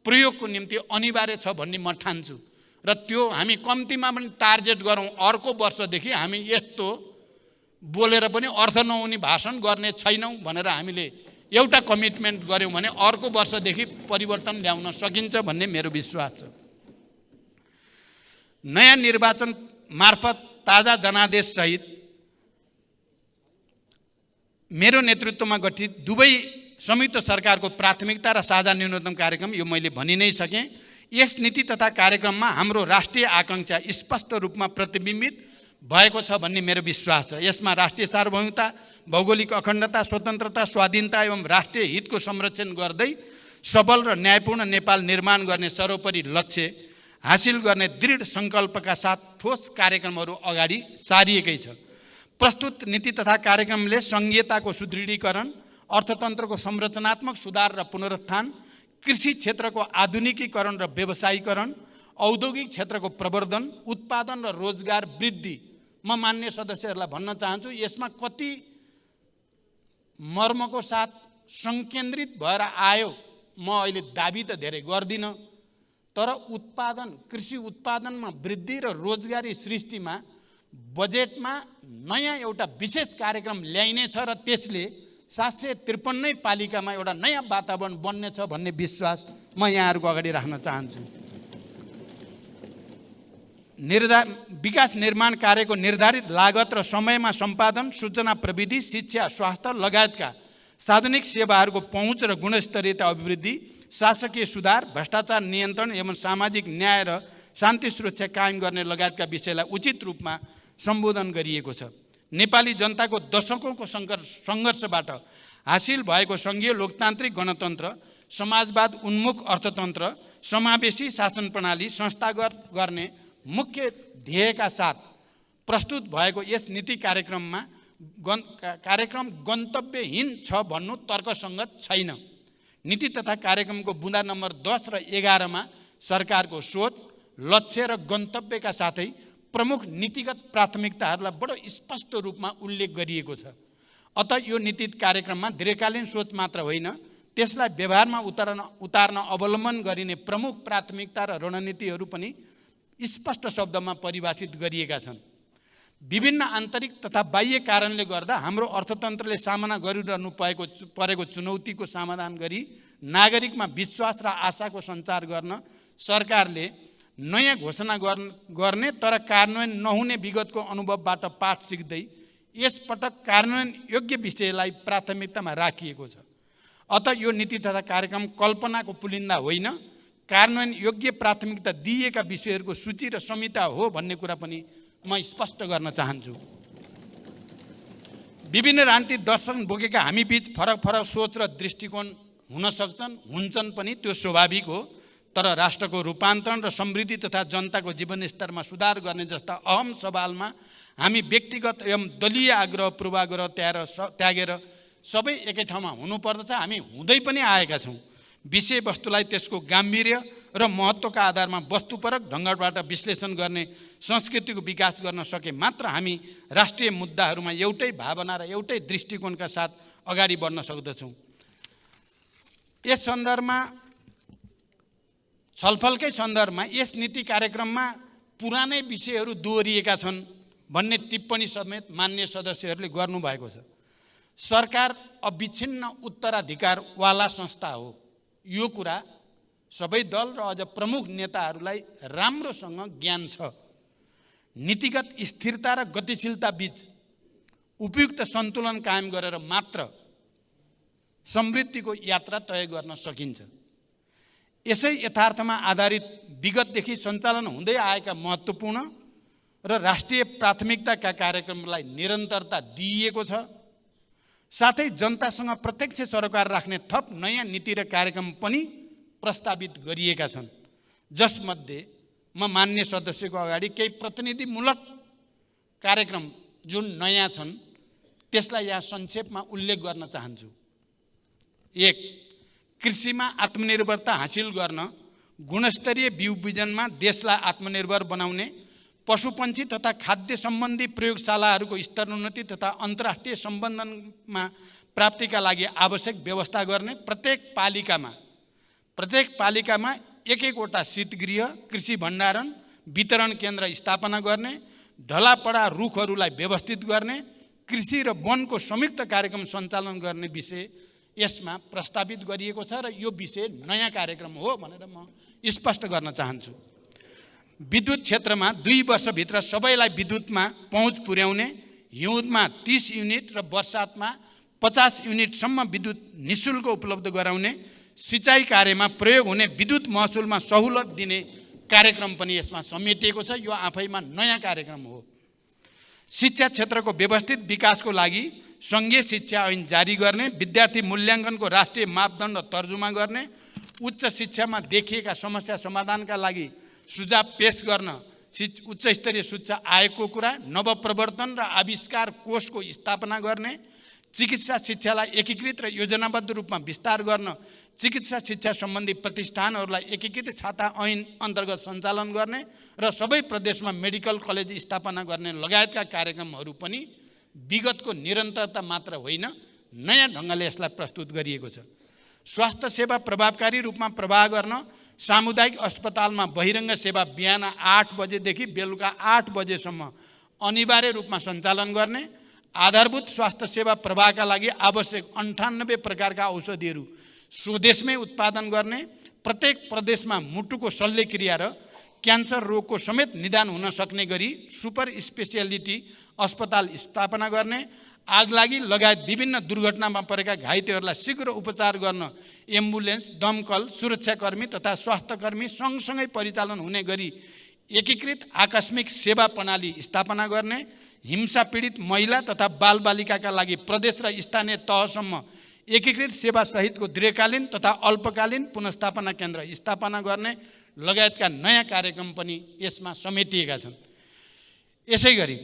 प्रयोगको निम्ति अनिवार्य छ भन्ने म ठान्छु। र त्यो हामी कम्तीमा पनि टार्गेट गरौँ, अर्को वर्षदेखि हामी यस्तो बोलेर पनि अर्थ नहुने भाषण गर्ने छैनौँ भनेर हामीले एउटा कमिटमेन्ट गर्यौँ भने अर्को वर्षदेखि परिवर्तन ल्याउन सकिन्छ भन्ने मेरो विश्वास छ। नयाँ निर्वाचन मार्फत ताजा जनादेश सहित मेरो नेतृत्वमा गठित दुवै संयुक्त सरकारको प्राथमिकता र साझा न्यूनतम कार्यक्रम यो मैले भनि नै सकेँ। यस नीति तथा कार्यक्रममा हाम्रो राष्ट्रिय आकांक्षा स्पष्ट रूपमा प्रतिबिम्बित भएको छ भन्ने मेरो विश्वास छ। यसमा राष्ट्रिय सार्वभौमता, भौगोलिक अखण्डता, स्वतन्त्रता, स्वाधीनता एवं राष्ट्रिय हितको संरक्षण गर्दै सबल र न्यायपूर्ण नेपाल निर्माण गर्ने सर्वोपरि लक्ष्य हासिल गर्ने दृढ सङ्कल्पका साथ ठोस कार्यक्रमहरू अगाडि सारिएकै छ। प्रस्तुत नीति तथा कार्यक्रमले सङ्घीयताको सुदृढीकरण, अर्थतन्त्रको संरचनात्मक सुधार र पुनरुत्थान, कृषि क्षेत्रको आधुनिकीकरण र व्यवसायीकरण, औद्योगिक क्षेत्रको प्रवर्धन, उत्पादन र रोजगार वृद्धि, म मान्य सदस्यहरूलाई भन्न चाहन्छु यसमा कति मर्मको साथ संकेन्द्रित भएर आयो म अहिले दाबी त धेरै गर्दिनँ, तर उत्पादन, कृषि उत्पादनमा वृद्धि र रोजगारी सृष्टिमा बजेटमा नयाँ एउटा विशेष कार्यक्रम ल्याइनेछ र त्यसले 753 पालिकामा एउटा नयाँ वातावरण बन्नेछ भन्ने विश्वास म यहाँहरूको अगाडि राख्न चाहन्छु। विकास निर्माण कार्यको निर्धारित लागत र समयमा सम्पादन, सूचना प्रविधि, शिक्षा, स्वास्थ्य लगायतका सार्वजनिक सेवाहरूको पहुँच र गुणस्तरीयता अभिवृद्धि, शासकीय सुधार, भ्रष्टाचार नियन्त्रण एवं सामाजिक न्याय र शान्ति सुरक्षा कायम गर्ने लगायतका विषयलाई उचित रूपमा सम्बोधन गरिएको छ। नेपाली जनताको दशकौँको सङ्घर्षबाट हासिल भएको सङ्घीय लोकतान्त्रिक गणतन्त्र, समाजवाद उन्मुख अर्थतन्त्र, समावेशी शासन प्रणाली संस्थागत गर्ने मुख्य ध्येयका साथ प्रस्तुत भएको यस नीति कार्यक्रम गन्तव्यहीन छ भन्नु तर्कसङ्गत छैन। नीति तथा कार्यक्रमको बुँदा नम्बर 10 र 11 सरकारको सोच, लक्ष्य र गन्तव्यका साथै प्रमुख नीतिगत प्राथमिकताहरूलाई बडो स्पष्ट रूपमा उल्लेख गरिएको छ। अत यो नीति कार्यक्रममा दीर्घकालीन सोच मात्र होइन, त्यसलाई व्यवहारमा उतार्न अवलम्बन गरिने प्रमुख प्राथमिकता र रणनीतिहरू पनि स्पष्ट शब्दमा परिभाषित गरिएका छन्। विभिन्न आन्तरिक तथा बाह्य कारणले गर्दा हाम्रो अर्थतन्त्रले सामना गरिरहनु परेको चुनौतीको समाधान गरी नागरिकमा विश्वास र आशाको सञ्चार गर्न सरकारले नयाँ घोषणा गर्ने तर कार्यान्वयन नहुने विगतको अनुभवबाट पाठ सिक्दै यसपटक कार्यान्वयन योग्य विषयलाई प्राथमिकतामा राखिएको छ। अत यो नीति तथा कार्यक्रम कल्पनाको पुलिन्दा होइन, कार्यान्वयन योग्य प्राथमिकता दिएका विषयहरूको सूची र संहिता हो भन्ने कुरा पनि म स्पष्ट गर्न चाहन्छु। विभिन्न राजनीतिक दर्शन बोकेका हामी बीच फरक फरक सोच र दृष्टिकोण हुन सक्छन्, हुन्छन् पनि, त्यो स्वाभाविक हो। तर राष्ट्रको रूपान्तरण र समृद्धि तथा जनताको जीवनस्तरमा सुधार गर्ने जस्ता अहम सवालमा हामी व्यक्तिगत एवं दलीय आग्रह पूर्वाग्रह त्यागेर सबै एकै ठाउँमा हुनुपर्दछ। हामी हुँदै पनि आएका छौँ। विषयवस्तुलाई त्यसको गाम्भीर्य र महत्त्वका आधारमा वस्तुपरक ढङ्गबाट विश्लेषण गर्ने संस्कृतिको विकास गर्न सके मात्र हामी राष्ट्रिय मुद्दाहरूमा एउटै भावना र एउटै दृष्टिकोणका साथ अगाडि बढ्न सक्दछौँ। यस सन्दर्भमा छलफलकै सन्दर्भमा यस नीति कार्यक्रममा पुरानै विषयहरू दोहोरिएका छन् भन्ने टिप्पणी समेत मान्य सदस्यहरूले गर्नुभएको छ। सरकार अविच्छिन्न उत्तराधिकारवाला संस्था हो। यो कुरा सबै दल र अझ प्रमुख नेताहरूलाई राम्रोसँग ज्ञान छ। नीतिगत स्थिरता र गतिशीलता बीच उपयुक्त सन्तुलन कायम गरेर मात्र समृद्धिको यात्रा तय गर्न सकिन्छ। यसै यथार्थमा आधारित विगतदेखि सञ्चालन हुँदै आएका महत्त्वपूर्ण र राष्ट्रिय प्राथमिकताका कार्यक्रमलाई निरन्तरता दिइएको छ। साथै जनतासँग प्रत्यक्ष सरोकार राख्ने थप नयाँ नीति र कार्यक्रम पनि प्रस्तावित गरिएका छन्, जसमध्ये म मान्य सदस्यको अगाडि केही प्रतिनिधिमूलक कार्यक्रम जुन नयाँ छन् त्यसलाई यहाँ संक्षेपमा उल्लेख गर्न चाहन्छु। 1. कृषिमा आत्मनिर्भरता हासिल गर्न गुणस्तरीय बिउ बिजनमा देशलाई आत्मनिर्भर बनाउने, पशुपन्छी तथा खाद्य सम्बन्धी प्रयोगशालाहरूको स्तरोन्नति तथा अन्तर्राष्ट्रिय सम्बन्धनमा प्राप्तिका लागि आवश्यक व्यवस्था गर्ने, प्रत्येक पालिकामा एक-एकवटा शीतगृह, कृषि भण्डारण वितरण केन्द्र स्थापना गर्ने, ढलापडा रुखहरूलाई व्यवस्थित गर्ने, कृषि र वनको संयुक्त कार्यक्रम सञ्चालन गर्ने विषय यसमा प्रस्तावित गरिएको छ र यो विषय नयाँ कार्यक्रम हो भनेर म स्पष्ट गर्न चाहन्छु। विद्युत क्षेत्रमा 2 वर्षभित्र सबैलाई विद्युतमा पहुँच पुर्याउने, हिउँदमा 30 युनिट र वर्षातमा 50 युनिटसम्म विद्युत निःशुल्क उपलब्ध गराउने, सिँचाइ कार्यमा प्रयोग हुने विद्युत महसुलमा सहुलत दिने कार्यक्रम पनि यसमा समेटिएको छ। यो आफैमा नयाँ कार्यक्रम हो। शिक्षा क्षेत्रको व्यवस्थित विकासको लागि सङ्घीय शिक्षा ऐन जारी गर्ने, विद्यार्थी मूल्याङ्कनको राष्ट्रिय मापदण्ड तर्जुमा गर्ने, उच्च शिक्षामा देखिएका समस्या समाधानका लागि सुझाव पेश गर्न उच्च स्तरीय शिक्षा आयोगको कुरा, नवप्रवर्तन र आविष्कार कोषको स्थापना गर्ने, चिकित्सा शिक्षालाई एकीकृत र योजनाबद्ध रूपमा विस्तार गर्न, चिकित्सा शिक्षा सम्बन्धी प्रतिष्ठानहरूलाई एकीकृत छाता ऐन अन्तर्गत सञ्चालन गर्ने र सबै प्रदेशमा मेडिकल कलेज स्थापना गर्ने लगायतका कार्यक्रमहरू पनि विगतको निरन्तरता मात्र होइन, नयाँ ढङ्गले यसलाई प्रस्तुत गरिएको छ। स्वास्थ्य सेवा प्रभावकारी रूपमा प्रवाह गर्न सामुदायिक अस्पतालमा बहिरङ्ग सेवा बिहान 8 बजेदेखि बेलुका 8 बजेसम्म अनिवार्य रूपमा सञ्चालन गर्ने, आधारभूत स्वास्थ्य सेवा प्रवाहका लागि आवश्यक 98 प्रकारका औषधिहरू स्वदेशमै उत्पादन गर्ने, प्रत्येक प्रदेशमा मुटुको शल्यक्रिया र क्यान्सर रोगको समेत निदान हुन सक्ने गरी सुपर स्पेसियालिटी अस्पताल स्थापना गर्ने, आगलागी लगायत विभिन्न दुर्घटनामा परेका घाइतेहरूलाई शीघ्र उपचार गर्न एम्बुलेन्स, दमकल, सुरक्षाकर्मी तथा स्वास्थ्यकर्मी सँगसँगै परिचालन हुने गरी एकीकृत आकस्मिक सेवा प्रणाली स्थापना गर्ने, हिंसा पीडित महिला तथा बालबालिकाका लागि प्रदेश र स्थानीय तहसम्म एकीकृत सेवा सहितको दीर्घकालीन तथा अल्पकालीन पुनर्स्थापना केन्द्र स्थापना गर्ने लगायतका नयाँ कार्यक्रम पनि यसमा समेटिएका छन्। यसै गरी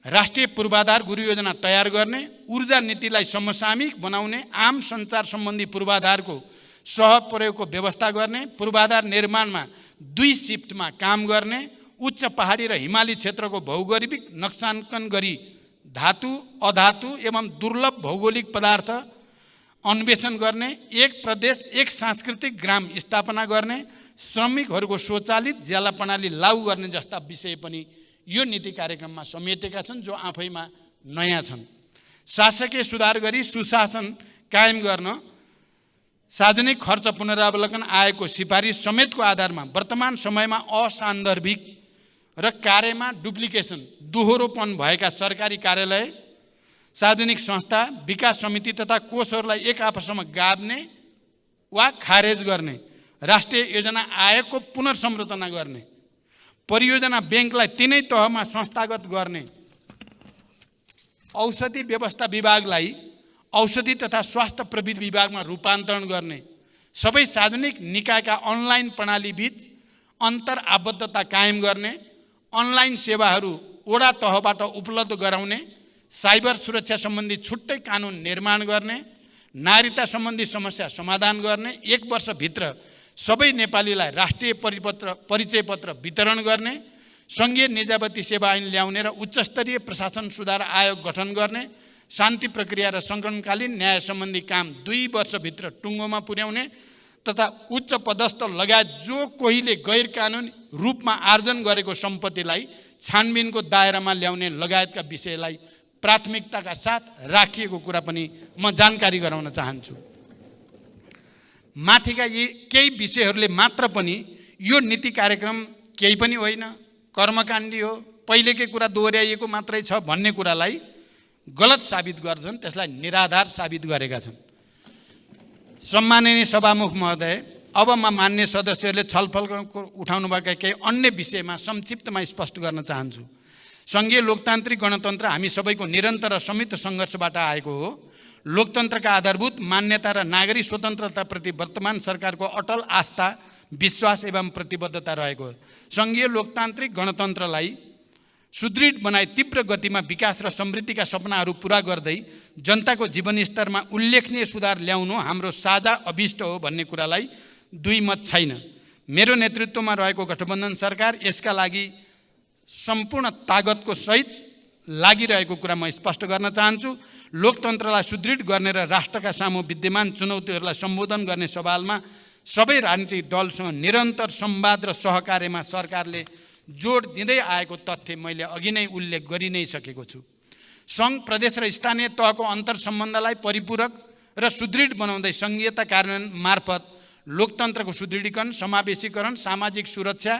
राष्ट्रिय पूर्वाधार गुरु योजना तयार गर्ने, ऊर्जा नीतिलाई समसामयिक बनाउने, आम सञ्चार सम्बन्धी पूर्वाधारको सहप्रयोगको व्यवस्था गर्ने, पूर्वाधार निर्माणमा 2 शिफ्टमा काम गर्ने, उच्च पहाडी र हिमाली क्षेत्रको भौगोलिक नक्साङ्कन गरी धातु, अधातु एवं दुर्लभ भौगोलिक पदार्थ अन्वेषण गर्ने, एक प्रदेश एक सांस्कृतिक ग्राम स्थापना गर्ने, श्रमिकहरूको स्वचालित ज्याला प्रणाली लागू गर्ने जस्ता विषय पनि यो नीति कार्यक्रममा समेटेका छन्, जो आफैमा नयाँ छन्। शासकीय सुधार गरी सुशासन कायम गर्न, सार्वजनिक खर्च पुनरावलोकन आएको सिफारिस समेतको आधारमा वर्तमान समयमा असान्दर्भिक र कार्यमा डुप्लिकेसन दोहोरोपन भएका सरकारी कार्यालय, सार्वजनिक संस्था, विकास समिति तथा कोषहरूलाई एक आपसमा गाड्ने वा खारेज गर्ने, राष्ट्रिय योजना आयोगको पुनर्संरचना गर्ने, परियोजना बैंकलाई तिनै तहमा संस्थागत गर्ने, औषधि व्यवस्था विभागलाई औषधि तथा स्वास्थ्य प्रविधि विभागमा रूपान्तरण गर्ने, सबै सार्वजनिक निकायका अनलाइन प्रणाली बीच अन्तर आबद्धता कायम गर्ने, अनलाइन सेवाहरू वडा तहबाट उपलब्ध गराउने, साइबर सुरक्षा सम्बन्धी छुट्टै कानुन निर्माण गर्ने, नागरिकता सम्बन्धी समस्या समाधान गर्ने, 1 वर्षभित्र सबै नेपालीलाई राष्ट्रिय परिचय पत्र वितरण गर्ने, सङ्घीय निजाबती सेवा ऐन ल्याउने र उच्चस्तरीय प्रशासन सुधार आयोग गठन गर्ने, शान्ति प्रक्रिया र सङ्कटकालीन न्याय सम्बन्धी काम 2 वर्षभित्र टुङ्गोमा पुर्याउने तथा उच्च पदस्थ लगायत जो कोहीले गैर कानुनी रूपमा आर्जन गरेको सम्पत्तिलाई छानबिनको दायरामा ल्याउने लगायतका विषयलाई प्राथमिकताका साथ राखिएको कुरा पनि म जानकारी गराउन चाहन्छु। माथिका यी केही विषयहरूले मात्र पनि यो नीति कार्यक्रम केही पनि होइन, कर्मकाण्डी हो, पहिलेकै कुरा दोहोऱ्याइएको मात्रै छ भन्ने कुरालाई गलत साबित गर्छन्, त्यसलाई निराधार साबित गरेका छन्। सम्माननीय सभामुख महोदय, अब म मान्य सदस्यहरूले छलफल उठाउनुभएका केही अन्य विषयमा संक्षिप्तमा स्पष्ट गर्न चाहन्छु। सङ्घीय लोकतान्त्रिक गणतन्त्र हामी सबैको निरन्तर र संयुक्त सङ्घर्षबाट आएको हो। लोकतन्त्रका आधारभूत मान्यता र नागरिक स्वतन्त्रताप्रति वर्तमान सरकारको अटल आस्था, विश्वास एवं प्रतिबद्धता रहेको हो। सङ्घीय लोकतान्त्रिक गणतन्त्रलाई सुदृढ बनाई तीव्र गतिमा विकास र समृद्धिका सपनाहरू पुरा गर्दै जनताको जीवनस्तरमा उल्लेखनीय सुधार ल्याउनु हाम्रो साझा अभिष्ट हो भन्ने कुरालाई दुई मत छैन। मेरो नेतृत्वमा रहेको गठबन्धन सरकार यसका लागि सम्पूर्ण तागतको सहित लागिरहेको कुरा म स्पष्ट गर्न चाहन्छु। लोकतन्त्रलाई सुदृढ गर्ने र राष्ट्रका सामु विद्यमान चुनौतीहरूलाई सम्बोधन गर्ने सवालमा सबै राजनीतिक दलसँग निरन्तर संवाद र सहकार्यमा सरकारले जोड दिँदै आएको तथ्य मैले अघि नै उल्लेख गरि नै सकेको छु। सङ्घ, प्रदेश र स्थानीय तहको अन्तर सम्बन्धलाई परिपूरक र सुदृढ बनाउँदै सङ्घीयता कार्यान्वयन मार्फत लोकतन्त्रको सुदृढीकरण, समावेशीकरण, सामाजिक सुरक्षा,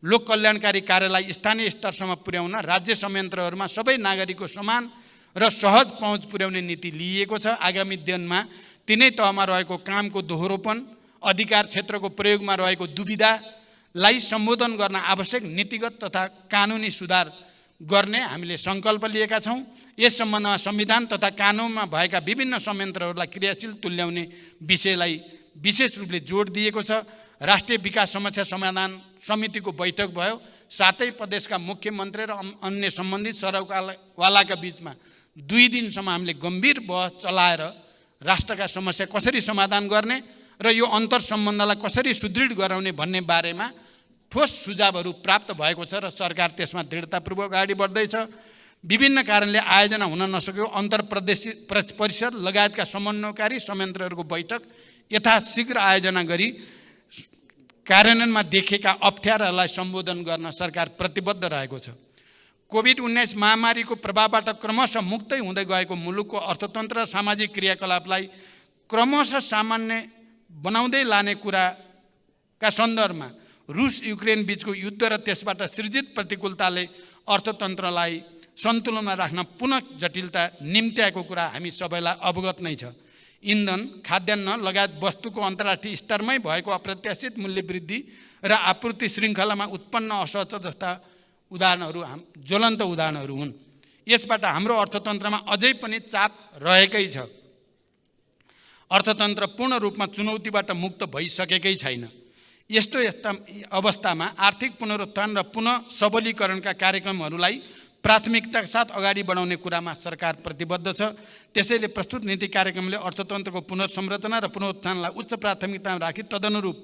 लोक कल्याणकारी कार्यलाई स्थानीय स्तरसम्म पुर्याउन राज्य संयन्त्रहरूमा सबै नागरिकको समान र सहज पहुँच पुर्याउने नीति लिइएको छ। आगामी दिनमा तिनै तहमा रहेको कामको दोहोरोपन, अधिकार क्षेत्रको प्रयोगमा रहेको दुविधालाई सम्बोधन गर्न आवश्यक नीतिगत तथा कानुनी सुधार गर्ने हामीले सङ्कल्प लिएका छौँ। यस सम्बन्धमा संविधान तथा कानुनमा भएका विभिन्न संयन्त्रहरूलाई क्रियाशील तुल्याउने विषयलाई विशेष रूपले जोड दिएको छ। राष्ट्रिय विकास समस्या समाधान समितिको बैठक भयो। सातै प्रदेशका मुख्यमन्त्री र अन्य सम्बन्धित सरकारवालाका बीचमा 2 दिनसम्म हामीले गम्भीर बहस चलाएर राष्ट्रका समस्या कसरी समाधान गर्ने र यो अन्तर सम्बन्धलाई कसरी सुदृढ गराउने भन्ने बारेमा ठोस सुझावहरू प्राप्त भएको छ र सरकार त्यसमा दृढतापूर्वक अगाडि बढ्दैछ। विभिन्न कारणले आयोजना हुन नसकेको अन्तर परिषद लगायतका समन्वयकारी संयन्त्रहरूको बैठक यथाशीघ्र आयोजना गरी कार्यान्वयनमा देखिएका अप्ठ्याराहरूलाई सम्बोधन गर्न सरकार प्रतिबद्ध रहेको छ। कोभिड-19 महामारीको प्रभावबाट क्रमशः मुक्तै हुँदै गएको मुलुकको अर्थतन्त्र र सामाजिक क्रियाकलापलाई क्रमशः सामान्य बनाउँदै लाने कुराका सन्दर्भमा रुस युक्रेन बीचको युद्ध र त्यसबाट सृजित प्रतिकूलताले अर्थतन्त्रलाई सन्तुलनमा राख्न पुनः जटिलता निम्त्याएको कुरा हामी सबैलाई अवगत नै छ। इन्धन, खाद्यान्न लगायत वस्तुको अन्तर्राष्ट्रिय स्तरमै भएको अप्रत्याशित मूल्य वृद्धि र आपूर्ति श्रृङ्खलामा उत्पन्न असहज जस्ता उदाहरणहरू ज्वलन्त उदाहरणहरू हुन्। यसबाट हाम्रो अर्थतन्त्रमा अझै पनि चाप रहेकै छ। अर्थतन्त्र पूर्ण रूपमा चुनौतीबाट मुक्त भइसकेकै छैन। यस्तो अवस्थामा आर्थिक पुनरुत्थान र पुनः सबलीकरणका कार्यक्रमहरूलाई प्राथमिकताका साथ अगाडि बढाउने कुरामा सरकार प्रतिबद्ध छ। त्यसैले प्रस्तुत नीति कार्यक्रमले अर्थतन्त्रको पुनर्संरचना र पुनरुत्थानलाई उच्च प्राथमिकतामा राखी तदनुरूप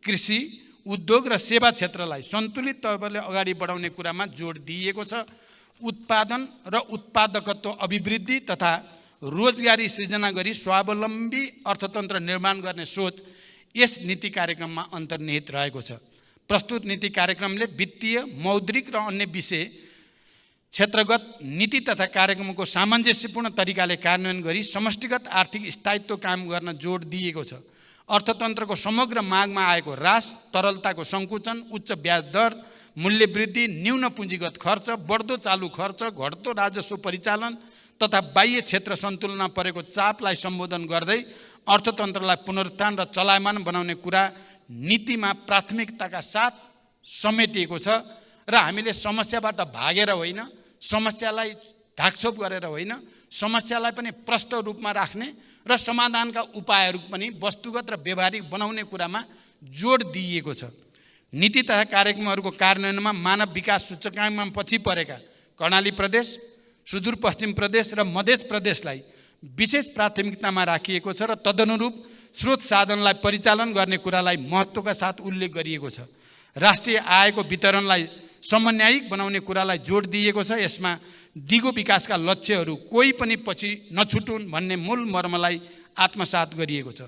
कृषि, उद्योग र सेवा क्षेत्रलाई सन्तुलित तवरले अगाडि बढाउने कुरामा जोड दिइएको छ। उत्पादन र उत्पादकत्व अभिवृद्धि तथा रोजगारी सृजना गरी स्वावलम्बी अर्थतन्त्र निर्माण गर्ने सोच यस नीति कार्यक्रममा अन्तर्निहित रहेको छ। प्रस्तुत नीति कार्यक्रमले वित्तीय, मौद्रिक र अन्य विषय क्षेत्रगत नीति तथा कार्यक्रमको सामञ्जस्यपूर्ण तरिकाले कार्यान्वयन गरी समष्टिगत आर्थिक स्थायित्व कायम गर्न जोड दिएको छ। अर्थतन्त्रको समग्र मागमा आएको ह्रास, तरलताको सङ्कुचन, उच्च ब्याज दर, मूल्य वृद्धि, न्यून पुँजीगत खर्च, बढ्दो चालु खर्च, घट्दो राजस्व परिचालन तथा बाह्य क्षेत्र सन्तुलनमा परेको चापलाई सम्बोधन गर्दै अर्थतन्त्रलाई पुनरुत्थान र चलायमान बनाउने कुरा नीतिमा प्राथमिकताका साथ समेटिएको छ र हामीले समस्याबाट भागेर होइन, समस्यालाई ढाकछोप गरेर होइन, समस्यालाई पनि प्रष्ट रूपमा राख्ने र समाधानका उपायहरू पनि वस्तुगत र व्यवहारिक बनाउने कुरामा जोड दिइएको छ। नीति तथा कार्यक्रमहरूको कार्यान्वयनमा मानव विकास सूचकाङ्कमा पछि परेका कर्णाली प्रदेश, सुदूरपश्चिम प्रदेश र मध्य प्रदेशलाई विशेष प्राथमिकतामा राखिएको छ र तदनुरूप स्रोत साधनलाई परिचालन गर्ने कुरालाई महत्त्वका साथ उल्लेख गरिएको छ। राष्ट्रिय आयको वितरणलाई समन्वयिक बनाउने कुरालाई जोड दिएको छ। यसमा दिगो विकासका लक्ष्यहरू कोही पनि पछि नछुटुन् भन्ने मूल मर्मलाई आत्मसात गरिएको छ।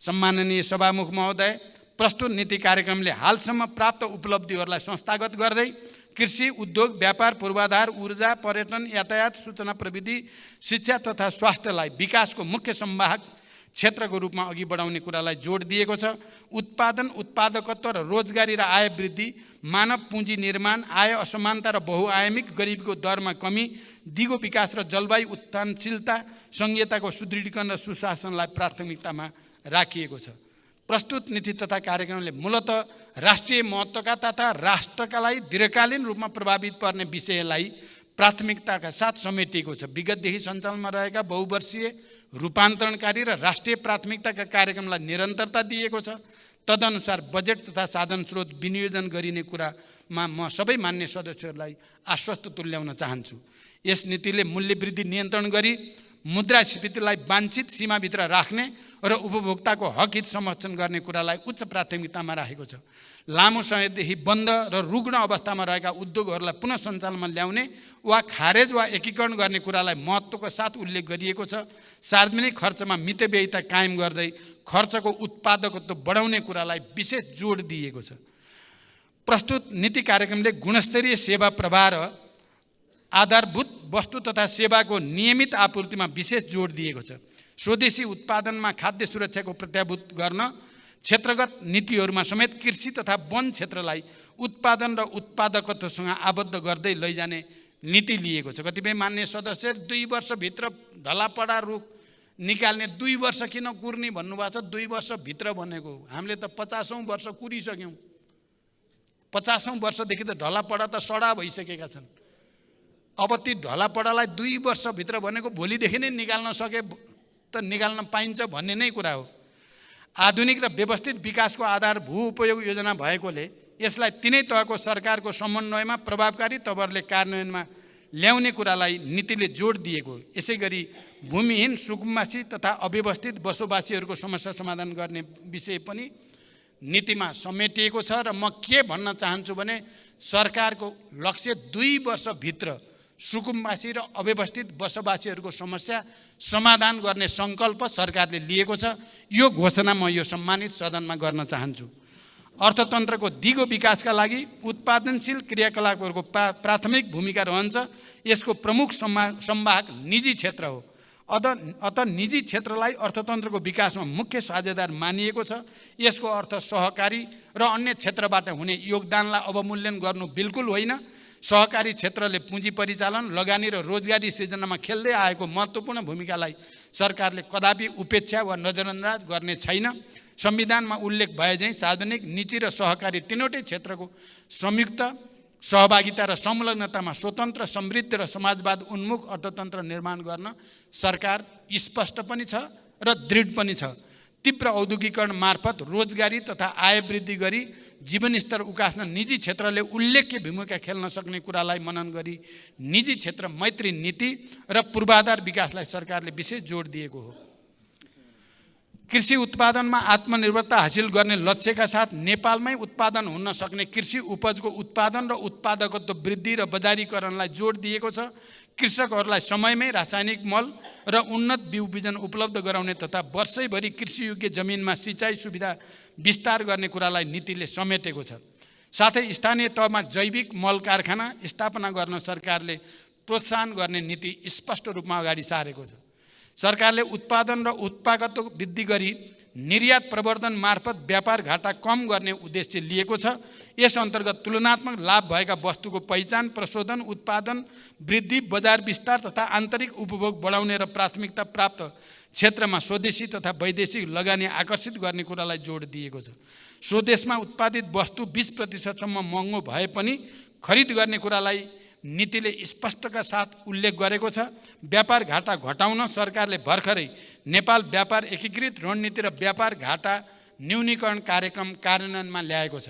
सम्माननीय सभामुख महोदय, प्रस्तुत नीति कार्यक्रमले हालसम्म प्राप्त उपलब्धिहरूलाई संस्थागत गर्दै कृषि, उद्योग, व्यापार, पूर्वाधार, ऊर्जा, पर्यटन, यातायात, सूचना प्रविधि, शिक्षा तथा स्वास्थ्यलाई विकासको मुख्य संवाहक क्षेत्रको रूपमा अघि बढाउने कुरालाई जोड दिएको छ। उत्पादन, उत्पादकत्व र रोजगारी र आय वृद्धि, मानव पुँजी निर्माण, आय असमानता र बहुआयामिक गरिबीको दरमा कमी, दिगो विकास र जलवायु उत्थानशीलता, संहिताको सुदृढीकरण र सुशासनलाई प्राथमिकतामा राखिएको छ। प्रस्तुत नीति तथा कार्यक्रमले मूलतः राष्ट्रिय महत्त्वका तथा राष्ट्रका लागि दीर्घकालीन रूपमा प्रभावित पर्ने विषयलाई प्राथमिकताका साथ समेटिएको छ। विगतदेखि सञ्चालनमा रहेका बहुवर्षीय रूपान्तरणकारी र राष्ट्रिय प्राथमिकताका कार्यक्रमलाई निरन्तरता दिएको छ। तदनुसार बजेट तथा साधन स्रोत विनियोजन गरिने कुरामा म सबै मान्य सदस्यहरूलाई आश्वस्त तुल्याउन चाहन्छु। यस नीतिले मूल्य वृद्धि नियन्त्रण गरी मुद्रास्फीतिलाई वाञ्छित सीमाभित्र राख्ने र उपभोक्ताको हक हित संरक्षण गर्ने कुरालाई उच्च प्राथमिकतामा राखेको छ। लामो समयदेखि बन्द र रुग्ण अवस्थामा रहेका उद्योगहरूलाई पुनः सञ्चालनमा ल्याउने वा खारेज वा एकीकरण गर्ने कुरालाई महत्त्वको साथ उल्लेख गरिएको छ। सार्वजनिक खर्चमा मितव्ययिता कायम गर्दै खर्चको उत्पादकत्व बढाउने कुरालाई विशेष जोड दिएको छ। प्रस्तुत नीति कार्यक्रमले गुणस्तरीय सेवा प्रवाह र आधारभूत वस्तु तथा सेवाको नियमित आपूर्तिमा विशेष जोड दिएको छ। स्वदेशी उत्पादनमा खाद्य सुरक्षाको प्रत्याभूत गर्न क्षेत्रगत नीतिहरूमा समेत कृषि तथा वन क्षेत्रलाई उत्पादन र उत्पादकत्वसँग आबद्ध गर्दै लैजाने नीति लिएको छ। कतिपय मान्य सदस्य 2 वर्षभित्र ढलापडा रुख निकाल्ने 2 वर्ष किन कुर्ने भन्नुभएको छ। 2 वर्षभित्र भनेको हामीले त 50औं वर्ष कुरिसक्यौँ। 50औं वर्षदेखि त ढलापडा त सडा भइसकेका छन्। अब ती ढलापडालाई 2 वर्षभित्र भनेको भोलिदेखि नै निकाल्न सके त निकाल्न पाइन्छ भन्ने नै कुरा हो। आधुनिक र व्यवस्थित विकासको आधार भू उपयोग योजना भएकोले यसलाई तिनै तहको सरकारको समन्वयमा प्रभावकारी तवरले कार्यान्वयनमा ल्याउने कुरालाई नीतिले जोड दिएको। यसै गरी भूमिहीन, सुकुम्बासी तथा अव्यवस्थित बसोबासीहरूको समस्या समाधान गर्ने विषय पनि नीतिमा समेटिएको छ। र म के भन्न चाहन्छु भने सरकारको लक्ष्य 2 वर्षभित्र सुकुम्बासी र अव्यवस्थित बसोबासीहरूको समस्या समाधान गर्ने सङ्कल्प सरकारले लिएको छ। यो घोषणा म यो सम्मानित सदनमा गर्न चाहन्छु। अर्थतन्त्रको दिगो विकासका लागि उत्पादनशील क्रियाकलापहरूको प्राथमिक भूमिका रहन्छ। यसको प्रमुख संवाहक निजी क्षेत्र हो। अत निजी क्षेत्रलाई अर्थतन्त्रको विकासमा मुख्य साझेदार मानिएको छ। यसको अर्थ सहकारी र अन्य क्षेत्रबाट हुने योगदानलाई अवमूल्यन गर्नु बिल्कुल होइन। सहकारी क्षेत्रले पुँजी परिचालन, लगानी र रोजगारी सृजनामा खेल्दै आएको महत्त्वपूर्ण भूमिकालाई सरकारले कदापि उपेक्षा वा नजरअन्दाज गर्ने छैन। संविधानमा उल्लेख भए झैँ सार्वजनिक, निजी र सहकारी तीनवटै क्षेत्रको संयुक्त सहभागिता र संलग्नतामा स्वतन्त्र, समृद्ध र समाजवाद उन्मुख अर्थतन्त्र निर्माण गर्न सरकार स्पष्ट पनि छ र दृढ पनि छ। तीव्र औद्योगिकरण मार्फत रोजगारी तथा आय वृद्धि गरी जीवनस्तर उकास्न निजी क्षेत्रले उल्लेख्य भूमिका खेल्न सक्ने कुरालाई मनन गरी निजी क्षेत्र मैत्री नीति र पूर्वाधार विकासलाई सरकारले विशेष जोड दिएको हो। कृषि उत्पादनमा आत्मनिर्भरता हासिल गर्ने लक्ष्यका साथ नेपालमै उत्पादन हुन सक्ने कृषि उपजको उत्पादन र उत्पादकत्व वृद्धि र बजारीकरणलाई जोड दिएको छ। कृषकहरूलाई समयमै रासायनिक मल र उन्नत बिउ बिजन उपलब्ध गराउने तथा वर्षैभरि कृषियोग्य जमिनमा सिँचाइ सुविधा विस्तार गर्ने कुरालाई नीतिले समेटेको छ। साथै स्थानीय तहमा जैविक मल कारखाना स्थापना गर्न सरकारले प्रोत्साहन गर्ने नीति स्पष्ट रूपमा अगाडि सारेको छ। सरकारले उत्पादन र उत्पादकता वृद्धि गरी निर्यात प्रवर्धन मार्फत व्यापार घाटा कम गर्ने उद्देश्य लिएको छ। यस अन्तर्गत तुलनात्मक लाभ भएका वस्तुको पहिचान, प्रशोधन, उत्पादन वृद्धि, बजार विस्तार तथा आन्तरिक उपभोग बढाउने र प्राथमिकता प्राप्त क्षेत्रमा स्वदेशी तथा वैदेशिक लगानी आकर्षित गर्ने कुरालाई जोड दिएको छ। स्वदेशमा उत्पादित वस्तु 20% महँगो भए पनि खरिद गर्ने कुरालाई नीतिले स्पष्टका साथ उल्लेख गरेको छ। व्यापार घाटा घटाउन सरकारले भर्खरै नेपाल व्यापार एकीकृत रणनीति र व्यापार घाटा न्यूनीकरण कार्यक्रम कार्यान्वयनमा ल्याएको छ।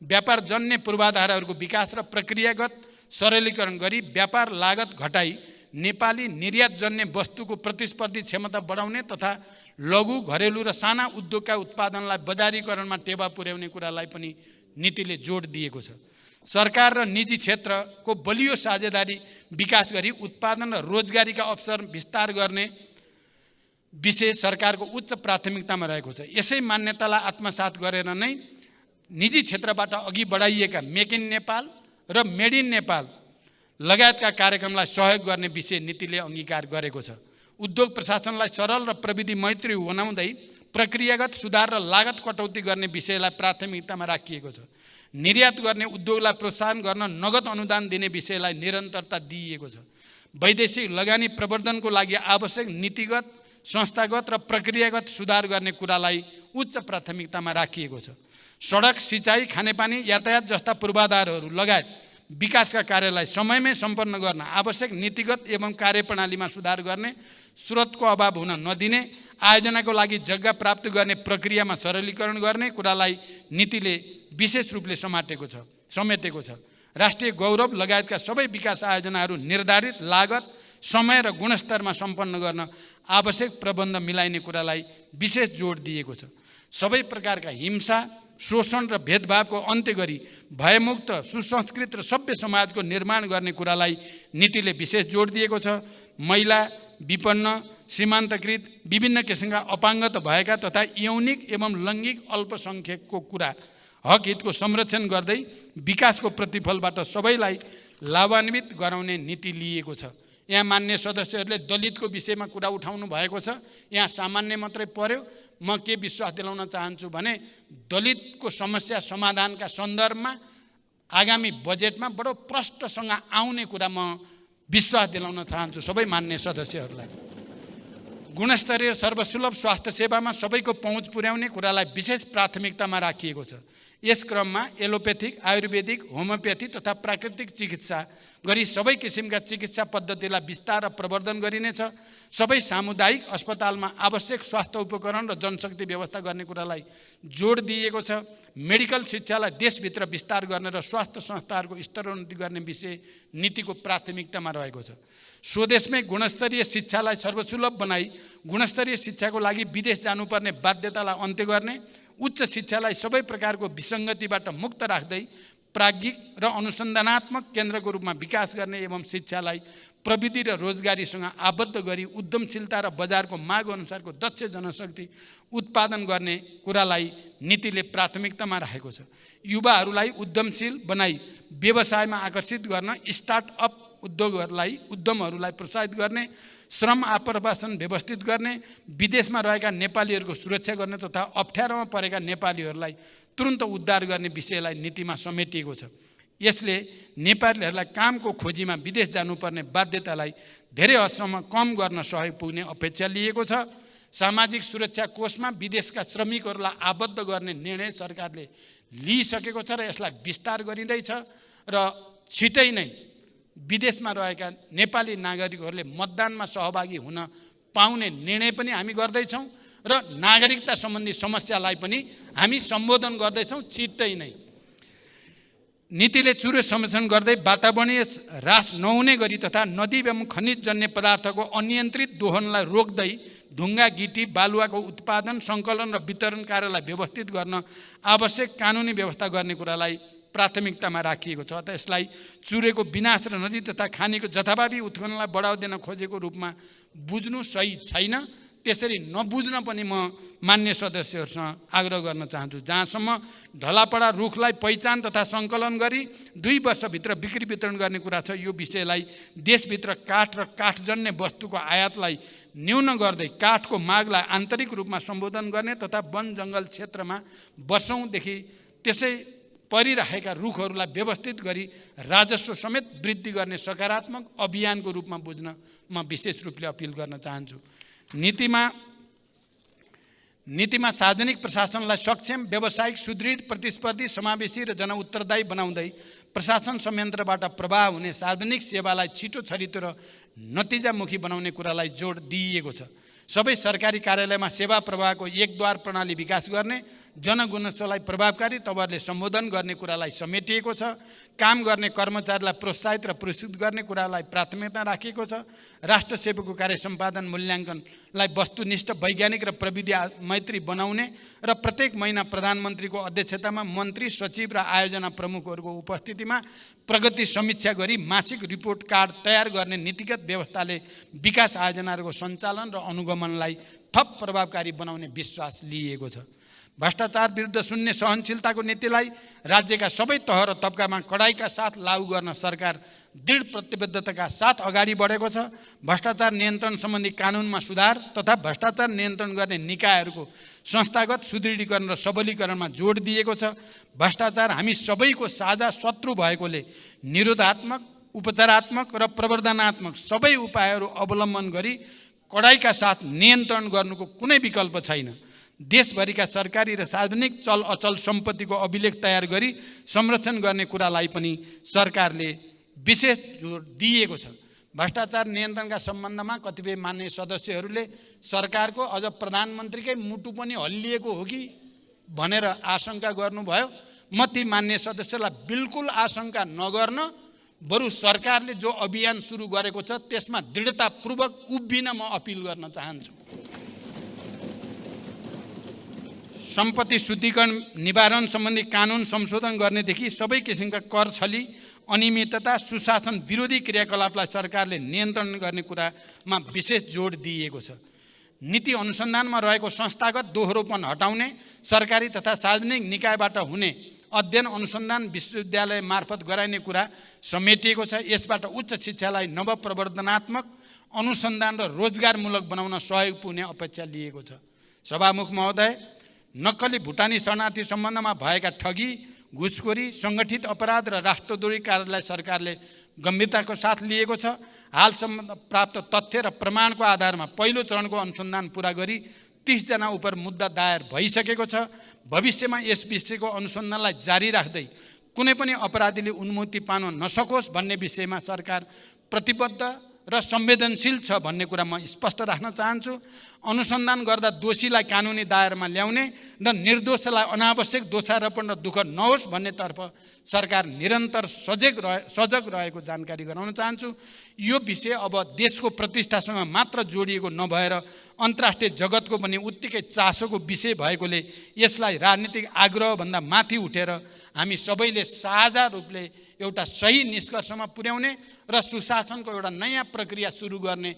व्यापार जन्य पूर्वाधारहरूको विकास र प्रक्रियागत सरलीकरण गरी व्यापार लागत घटाई नेपाली निर्यात जन्य वस्तुको प्रतिस्पर्धी क्षमता बढाउने तथा लघु, घरेलु र साना उद्योगका उत्पादनलाई बजारीकरणमा टेवा पुर्याउने कुरालाई पनि नीतिले जोड दिएको छ। सरकार र निजी क्षेत्रको बलियो साझेदारी विकास गरी उत्पादन र रोजगारीका अवसर विस्तार गर्ने विषय सरकारको उच्च प्राथमिकतामा रहेको छ। यसै मान्यतालाई आत्मसात गरेर नै निजी क्षेत्रबाट अघि बढाइएका मेक इन नेपाल र मेड इन नेपाल लगायतका कार्यक्रमलाई सहयोग गर्ने विषय नीतिले अङ्गीकार गरेको छ। उद्योग प्रशासनलाई सरल र प्रविधि मैत्री बनाउँदै प्रक्रियागत सुधार र लागत कटौती गर्ने विषयलाई प्राथमिकतामा राखिएको छ। निर्यात गर्ने उद्योगलाई प्रोत्साहन गर्न नगद अनुदान दिने विषयलाई निरन्तरता दिइएको छ। वैदेशिक लगानी प्रवर्धनको लागि आवश्यक नीतिगत, संस्थागत र प्रक्रियागत सुधार गर्ने कुरालाई उच्च प्राथमिकतामा राखिएको छ। सडक, सिँचाइ, खानेपानी, यातायात जस्ता पूर्वाधारहरू लगायत विकासका कार्यलाई समयमै सम्पन्न गर्न आवश्यक नीतिगत एवं कार्यप्रणालीमा सुधार गर्ने, स्रोतको अभाव हुन नदिने, आयोजनाको लागि जग्गा प्राप्त गर्ने प्रक्रियामा सरलीकरण गर्ने कुरालाई नीतिले विशेष रूपले समेटेको छ। राष्ट्रिय गौरव लगायतका सबै विकास आयोजनाहरू निर्धारित लागत, समय र गुणस्तरमा सम्पन्न गर्न आवश्यक प्रबन्ध मिलाइने कुरालाई विशेष जोड दिएको छ। सबै प्रकारका हिंसा, शोषण र भेदभावको अन्त्य गरी भयमुक्त, सुसंस्कृत र सभ्य समाजको निर्माण गर्ने कुरालाई नीतिले विशेष जोड दिएको छ। महिला, विपन्न, सीमान्तकृत, विभिन्न किसिमका अपाङ्गता भएका तथा यौनिक एवं लैङ्गिक अल्पसङ्ख्यकको कुरा हक हितको संरक्षण गर्दै विकासको प्रतिफलबाट सबैलाई लाभान्वित गराउने नीति लिएको छ। यहाँ मान्य सदस्यहरूले दलितको विषयमा कुरा उठाउनु भएको छ। यहाँ सामान्य मात्रै पर्यो। म के विश्वास दिलाउन चाहन्छु भने दलितको समस्या समाधानका सन्दर्भमा आगामी बजेटमा बडो प्रष्टसँग आउने कुरा म विश्वास दिलाउन चाहन्छु सबै मान्य सदस्यहरूलाई। गुणस्तरीय सर्वसुलभ स्वास्थ्य सेवामा सबैको पहुँच पुर्याउने कुरालाई विशेष प्राथमिकतामा राखिएको छ। यस क्रममा एलोपेथिक, आयुर्वेदिक, होमियोप्याथी तथा प्राकृतिक चिकित्सा गरी सबै किसिमका चिकित्सा पद्धतिलाई विस्तार र प्रवर्धन गरिनेछ। सबै सामुदायिक अस्पतालमा आवश्यक स्वास्थ्य उपकरण र जनशक्ति व्यवस्था गर्ने कुरालाई जोड दिएको छ। मेडिकल शिक्षालाई देशभित्र विस्तार गर्ने र स्वास्थ्य संस्थाहरूको स्तरोन्नति गर्ने विषय नीतिको प्राथमिकतामा रहेको छ। स्वदेशमै गुणस्तरीय शिक्षालाई सर्वसुलभ बनाई गुणस्तरीय शिक्षाको लागि विदेश जानुपर्ने बाध्यतालाई अन्त्य गर्ने, उच्च शिक्षालाई सबै प्रकारको विसङ्गतिबाट मुक्त राख्दै प्राज्ञिक र अनुसन्धानात्मक केन्द्रको रूपमा विकास गर्ने एवं शिक्षालाई प्रविधि र रोजगारीसँग आबद्ध गरी उद्यमशीलता र बजारको माग अनुसारको दक्ष जनशक्ति उत्पादन गर्ने कुरालाई नीतिले प्राथमिकतामा राखेको छ। युवाहरूलाई उद्यमशील बनाई व्यवसायमा आकर्षित गर्न स्टार्टअप उद्यमहरूलाई प्रोत्साहित गर्ने, श्रम आप्रवासन व्यवस्थित गर्ने, विदेशमा रहेका नेपालीहरूको सुरक्षा गर्ने तथा अप्ठ्यारोमा परेका नेपालीहरूलाई तुरन्त उद्धार गर्ने विषयलाई नीतिमा समेटिएको छ। यसले नेपालीहरूलाई कामको खोजीमा विदेश जानुपर्ने बाध्यतालाई धेरै हदसम्म कम गर्न सहयोग पुग्ने अपेक्षा लिएको छ। सामाजिक सुरक्षा कोषमा विदेशका श्रमिकहरूलाई आबद्ध गर्ने निर्णय सरकारले लिइसकेको छ र यसलाई विस्तार गरिँदैछ र छिटै नै विदेशमा रहेका नेपाली नागरिकहरूले मतदानमा सहभागी हुन पाउने निर्णय पनि हामी गर्दैछौँ र नागरिकता सम्बन्धी समस्यालाई पनि हामी सम्बोधन गर्दैछौँ छिट्टै नै। नीतिले चुरे संरक्षण गर्दै वातावरणीय ह्रास नहुने गरी तथा नदी एवं खनिजजन्य पदार्थको अनियन्त्रित दोहनलाई रोक्दै ढुङ्गा, गिटी, बालुवाको उत्पादन, सङ्कलन र वितरण कार्यलाई व्यवस्थित गर्न आवश्यक कानुनी व्यवस्था गर्ने कुरालाई प्राथमिकतामा राखिएको छ। अतः यसलाई चुरेको विनाश र नदी तथा खानीको जथाभावी उत्खननलाई बढावा दिन खोजेको रूपमा बुझ्नु सही छैन। त्यसरी नबुझ्न पनि म मान्य सदस्यहरूसँग आग्रह गर्न चाहन्छु। जहाँसम्म ढलापडा रुखलाई पहिचान तथा सङ्कलन गरी 2 वर्षभित्र बिक्री वितरण गर्ने कुरा छ, यो विषयलाई देशभित्र काठ र काठजन्य वस्तुको आयातलाई न्यून गर्दै काठको मागलाई आन्तरिक रूपमा सम्बोधन गर्ने तथा वन जङ्गल क्षेत्रमा वर्षौँदेखि त्यसै परिरहेका रुखहरूलाई व्यवस्थित गरी राजस्व समेत वृद्धि गर्ने सकारात्मक अभियानको रूपमा बुझ्न म विशेष रूपले अपिल गर्न चाहन्छु। नीतिमा सार्वजनिक प्रशासनलाई सक्षम, व्यावसायिक, सुदृढ, प्रतिस्पर्धी, समावेशी र जनउत्तरदायी बनाउँदै प्रशासन संयन्त्रबाट प्रवाह हुने सार्वजनिक सेवालाई छिटो छरितो र नतिजामुखी बनाउने कुरालाई जोड दिइएको छ। सबै सरकारी कार्यालयमा सेवा प्रवाहको एकद्वार प्रणाली विकास गर्ने, जनगुणस्तरलाई प्रभावकारी तवरले सम्बोधन गर्ने कुरालाई समेटिएको छ। काम गर्ने कर्मचारीलाई प्रोत्साहित र पुरस्कृत गर्ने कुरालाई प्राथमिकता राखिएको छ। राष्ट्र सेवाको कार्य सम्पादन मूल्याङ्कनलाई वस्तुनिष्ठ, वैज्ञानिक र प्रविधि मैत्री बनाउने र प्रत्येक महिना प्रधानमन्त्रीको अध्यक्षतामा मन्त्री, सचिव र आयोजना प्रमुखहरूको उपस्थितिमा प्रगति समीक्षा गरी मासिक रिपोर्ट कार्ड तयार गर्ने नीतिगत व्यवस्थाले विकास आयोजनाहरूको सञ्चालन र अनुगमनलाई थप प्रभावकारी बनाउने विश्वास लिएको छ। भ्रष्टाचार विरुद्ध शून्य सहनशीलताको नीतिलाई राज्यका सबै तह र तबकामा कडाइका साथ लागू गर्न सरकार दृढ प्रतिबद्धताका साथ अगाडि बढेको छ। भ्रष्टाचार नियन्त्रण सम्बन्धी कानुनमा सुधार तथा भ्रष्टाचार नियन्त्रण गर्ने निकायहरूको संस्थागत सुदृढीकरण र सबलीकरणमा जोड दिएको छ। भ्रष्टाचार हामी सबैको साझा शत्रु भएकोले निरोधात्मक, उपचारात्मक र प्रवर्धनात्मक सबै उपायहरू अवलम्बन गरी कडाइका साथ नियन्त्रण गर्नुको कुनै विकल्प छैन। देशभरिका सरकारी र सार्वजनिक चल अचल सम्पत्तिको अभिलेख तयार गरी संरक्षण गर्ने कुरालाई पनि सरकारले विशेष जोड दिएको छ। भ्रष्टाचार नियन्त्रणका सम्बन्धमा कतिपय मान्य सदस्यहरूले सरकारको अझ प्रधानमन्त्रीकै मुटु पनि हल्लिएको हो कि भनेर आशंका गर्नुभयो। म ती मान्य सदस्यलाई बिल्कुल आशंका नगर्न, बरु सरकारले जो अभियान सुरु गरेको छ त्यसमा दृढतापूर्वक उभिन म अपिल गर्न चाहन्छु। सम्पत्ति शुद्धिकरण निवारण सम्बन्धी कानुन संशोधन गर्नेदेखि सबै किसिमका कर छली, अनियमितता, सुशासन विरोधी क्रियाकलापलाई सरकारले नियन्त्रण गर्ने कुरामा विशेष जोड दिएको छ। नीति अनुसन्धानमा रहेको संस्थागत दोहोरोपन हटाउने, सरकारी तथा सार्वजनिक निकायबाट हुने अध्ययन अनुसन्धान विश्वविद्यालय मार्फत गराइने कुरा समेटिएको छ। यसबाट उच्च शिक्षालाई नवप्रवर्धनात्मक, अनुसन्धान र रोजगारमूलक बनाउन सहयोग पुग्ने अपेक्षा लिएको छ। सभामुख महोदय, नक्कली भुटानी शरणार्थी सम्बन्धमा भएका ठगी, घुसखोरी, सङ्गठित अपराध र राष्ट्रद्रोही कार्यलाई सरकारले गम्भीरताको साथ लिएको छ। हालसम्म प्राप्त तथ्य र प्रमाणको आधारमा पहिलो चरणको अनुसन्धान पुरा गरी 30 जना उप मुद्दा दायर भइसकेको छ। भविष्यमा यस विषयको अनुसन्धानलाई जारी राख्दै कुनै पनि अपराधीले उन्मुक्ति पाउन नसकोस् भन्ने विषयमा सरकार प्रतिबद्ध र संवेदनशील छ भन्ने कुरा म स्पष्ट राख्न चाहन्छु। अनुसन्धान गर्दा दोषीलाई कानुनी दायरामा ल्याउने र निर्दोषलाई अनावश्यक दोषारोपण र दुःख नहोस् भन्नेतर्फ सरकार निरन्तर सजग रहेको जानकारी गराउन चाहन्छु। यो विषय अब देशको प्रतिष्ठासँग मात्र जोडिएको नभएर अन्तर्राष्ट्रिय जगतको पनि उत्तिकै चासोको विषय भएकोले यसलाई राजनीतिक आग्रहभन्दा माथि उठेर हामी सबैले साझा रूपले एउटा सही निष्कर्षमा पुर्याउने र सुशासनको एउटा नयाँ प्रक्रिया सुरु गर्ने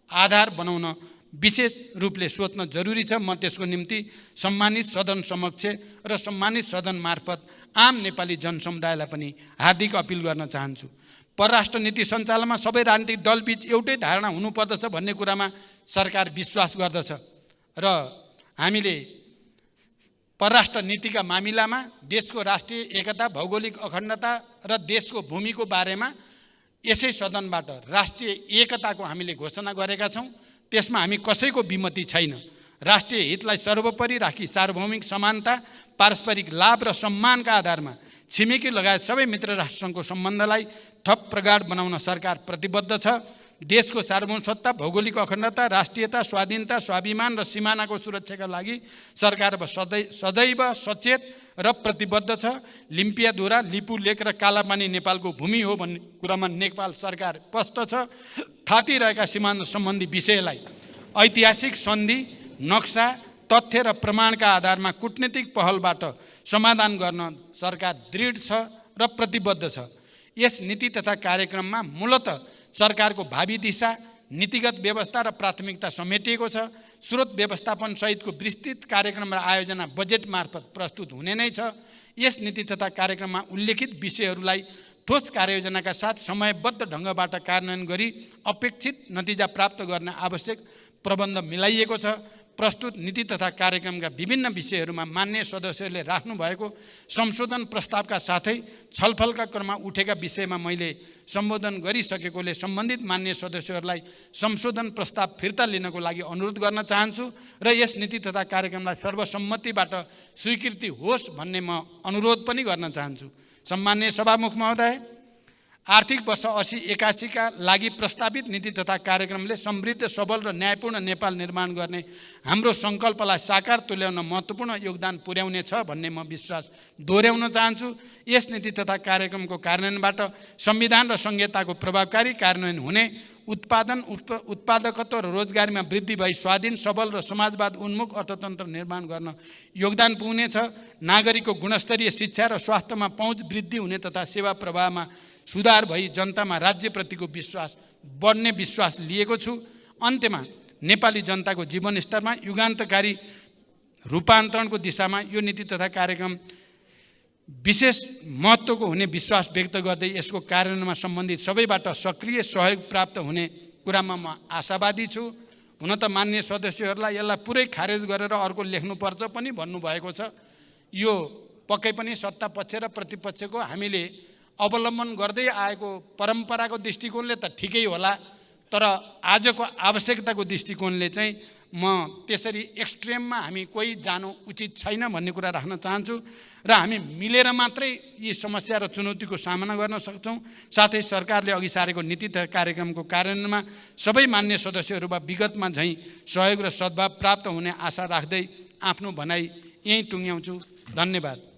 आधार बनाउन विशेष रूपले सोच्न जरुरी छ। म त्यसको निम्ति सम्मानित सदन समक्ष र सम्मानित सदन मार्फत आम नेपाली जनसमुदायलाई पनि हार्दिक अपिल गर्न चाहन्छु। परराष्ट्र नीति सञ्चालनमा सबै राजनीतिक दलबीच एउटै धारणा हुनुपर्दछ भन्ने कुरामा सरकार विश्वास गर्दछ र हामीले परराष्ट्र नीतिका मामिलामा देशको राष्ट्रिय एकता, भौगोलिक अखण्डता र देशको भूमिको बारेमा यसै सदनबाट राष्ट्रिय एकताको हामीले घोषणा गरेका छौँ। त्यसमा हामी कसैको विमति छैन। राष्ट्रिय हितलाई सर्वोपरि राखी सार्वभौमिक समानता, पारस्परिक लाभ र सम्मानका आधारमा छिमेकी लगायत सबै मित्र राष्ट्रसँगको सम्बन्धलाई थप प्रगाढ बनाउन सरकार प्रतिबद्ध छ। देशको सार्वभौमसत्ता, भौगोलिक अखण्डता, राष्ट्रियता, स्वाधीनता, स्वाभिमान र सिमानाको सुरक्षाका लागि सरकार सदैव सचेत र प्रतिबद्ध छ। लिम्पियाधुरा, लिपु लेक र कालापानी नेपालको भूमि हो भन्ने कुरामा नेपाल सरकार स्पष्ट छ। थाती रहेका सीमाना सम्बन्धी विषयलाई ऐतिहासिक सन्धि, नक्सा, तथ्य र प्रमाणका आधारमा कूटनीतिक पहलबाट समाधान गर्न सरकार दृढ छ र प्रतिबद्ध छ। यस नीति तथा कार्यक्रममा मूलतः सरकारको भावी दिशा, नीतिगत व्यवस्था र प्राथमिकता समेटिएको छ। स्रोत व्यवस्थापन सहितको विस्तृत कार्यक्रम र आयोजना बजेट मार्फत प्रस्तुत हुने नै छ। यस नीति तथा कार्यक्रममा उल्लेखित विषयहरूलाई ठोस कार्ययोजनाका साथ समयबद्ध ढङ्गबाट कार्यान्वयन गरी अपेक्षित नतिजा प्राप्त गर्न आवश्यक प्रबन्ध मिलाइएको छ। प्रस्तुत नीति तथा कार्यक्रमका विभिन्न विषयहरूमा मान्य सदस्यहरूले राख्नुभएको संशोधन प्रस्तावका साथै छलफलका क्रममा उठेका विषयमा मैले सम्बोधन गरिसकेकोले सम्बन्धित मान्य सदस्यहरूलाई संशोधन प्रस्ताव फिर्ता लिनको लागि अनुरोध गर्न चाहन्छु र यस नीति तथा कार्यक्रमलाई सर्वसम्मतिबाट स्वीकृति होस् भन्ने म अनुरोध पनि गर्न चाहन्छु। सम्माननीय सभामुख महोदय, आर्थिक वर्ष 80-81 का लागि प्रस्तावित नीति तथा कार्यक्रमले समृद्ध, सबल र न्यायपूर्ण नेपाल निर्माण गर्ने हाम्रो सङ्कल्पलाई साकार तुल्याउन महत्त्वपूर्ण योगदान पुर्याउनेछ भन्ने म विश्वास दोहोऱ्याउन चाहन्छु। यस नीति तथा कार्यक्रमको कार्यान्वयनबाट संविधान र संहिताको प्रभावकारी कार्यान्वयन हुने, उत्पादकत्व र रोजगारीमा वृद्धि भई स्वाधीन, सबल र समाजवाद उन्मुख अर्थतन्त्र निर्माण गर्न योगदान पुग्नेछ। नागरिकको गुणस्तरीय शिक्षा र स्वास्थ्यमा पहुँच वृद्धि हुने तथा सेवा प्रवाहमा सुधार भई जनतामा राज्यप्रतिको विश्वास बढ्ने विश्वास लिएको छु। अन्त्यमा नेपाली जनताको जीवनस्तरमा युगान्तकारी रूपान्तरणको दिशामा यो नीति तथा कार्यक्रम विशेष महत्त्वको हुने विश्वास व्यक्त गर्दै यसको कार्यान्वयनमा सम्बन्धित सबैबाट सक्रिय सहयोग प्राप्त हुने कुरामा म आशावादी छु। हुन त मान्य सदस्यहरूलाई यसलाई पुरै खारेज गरेर अर्को लेख्नुपर्छ पनि भन्नुभएको छ। यो पक्कै पनि सत्ता पक्ष र प्रतिपक्षको हामीले अवलम्बन गर्दै आएको परम्पराको दृष्टिकोणले त ठिकै होला, तर आजको आवश्यकताको दृष्टिकोणले चाहिँ म त्यसरी एक्सट्रिममा हामी कोही जानु उचित छैन भन्ने कुरा राख्न चाहन्छु र हामी मिलेर मात्रै यी समस्या र चुनौतीको सामना गर्न सक्छौँ। साथै सरकारले अघि सारेको नीति तथा कार्यक्रमको कार्यान्वयनमा सबै मान्य सदस्यहरूमा विगतमा झैँ सहयोग र सद्भाव प्राप्त हुने आशा राख्दै आफ्नो भनाइ यहीँ टुङ्ग्याउँछु। धन्यवाद।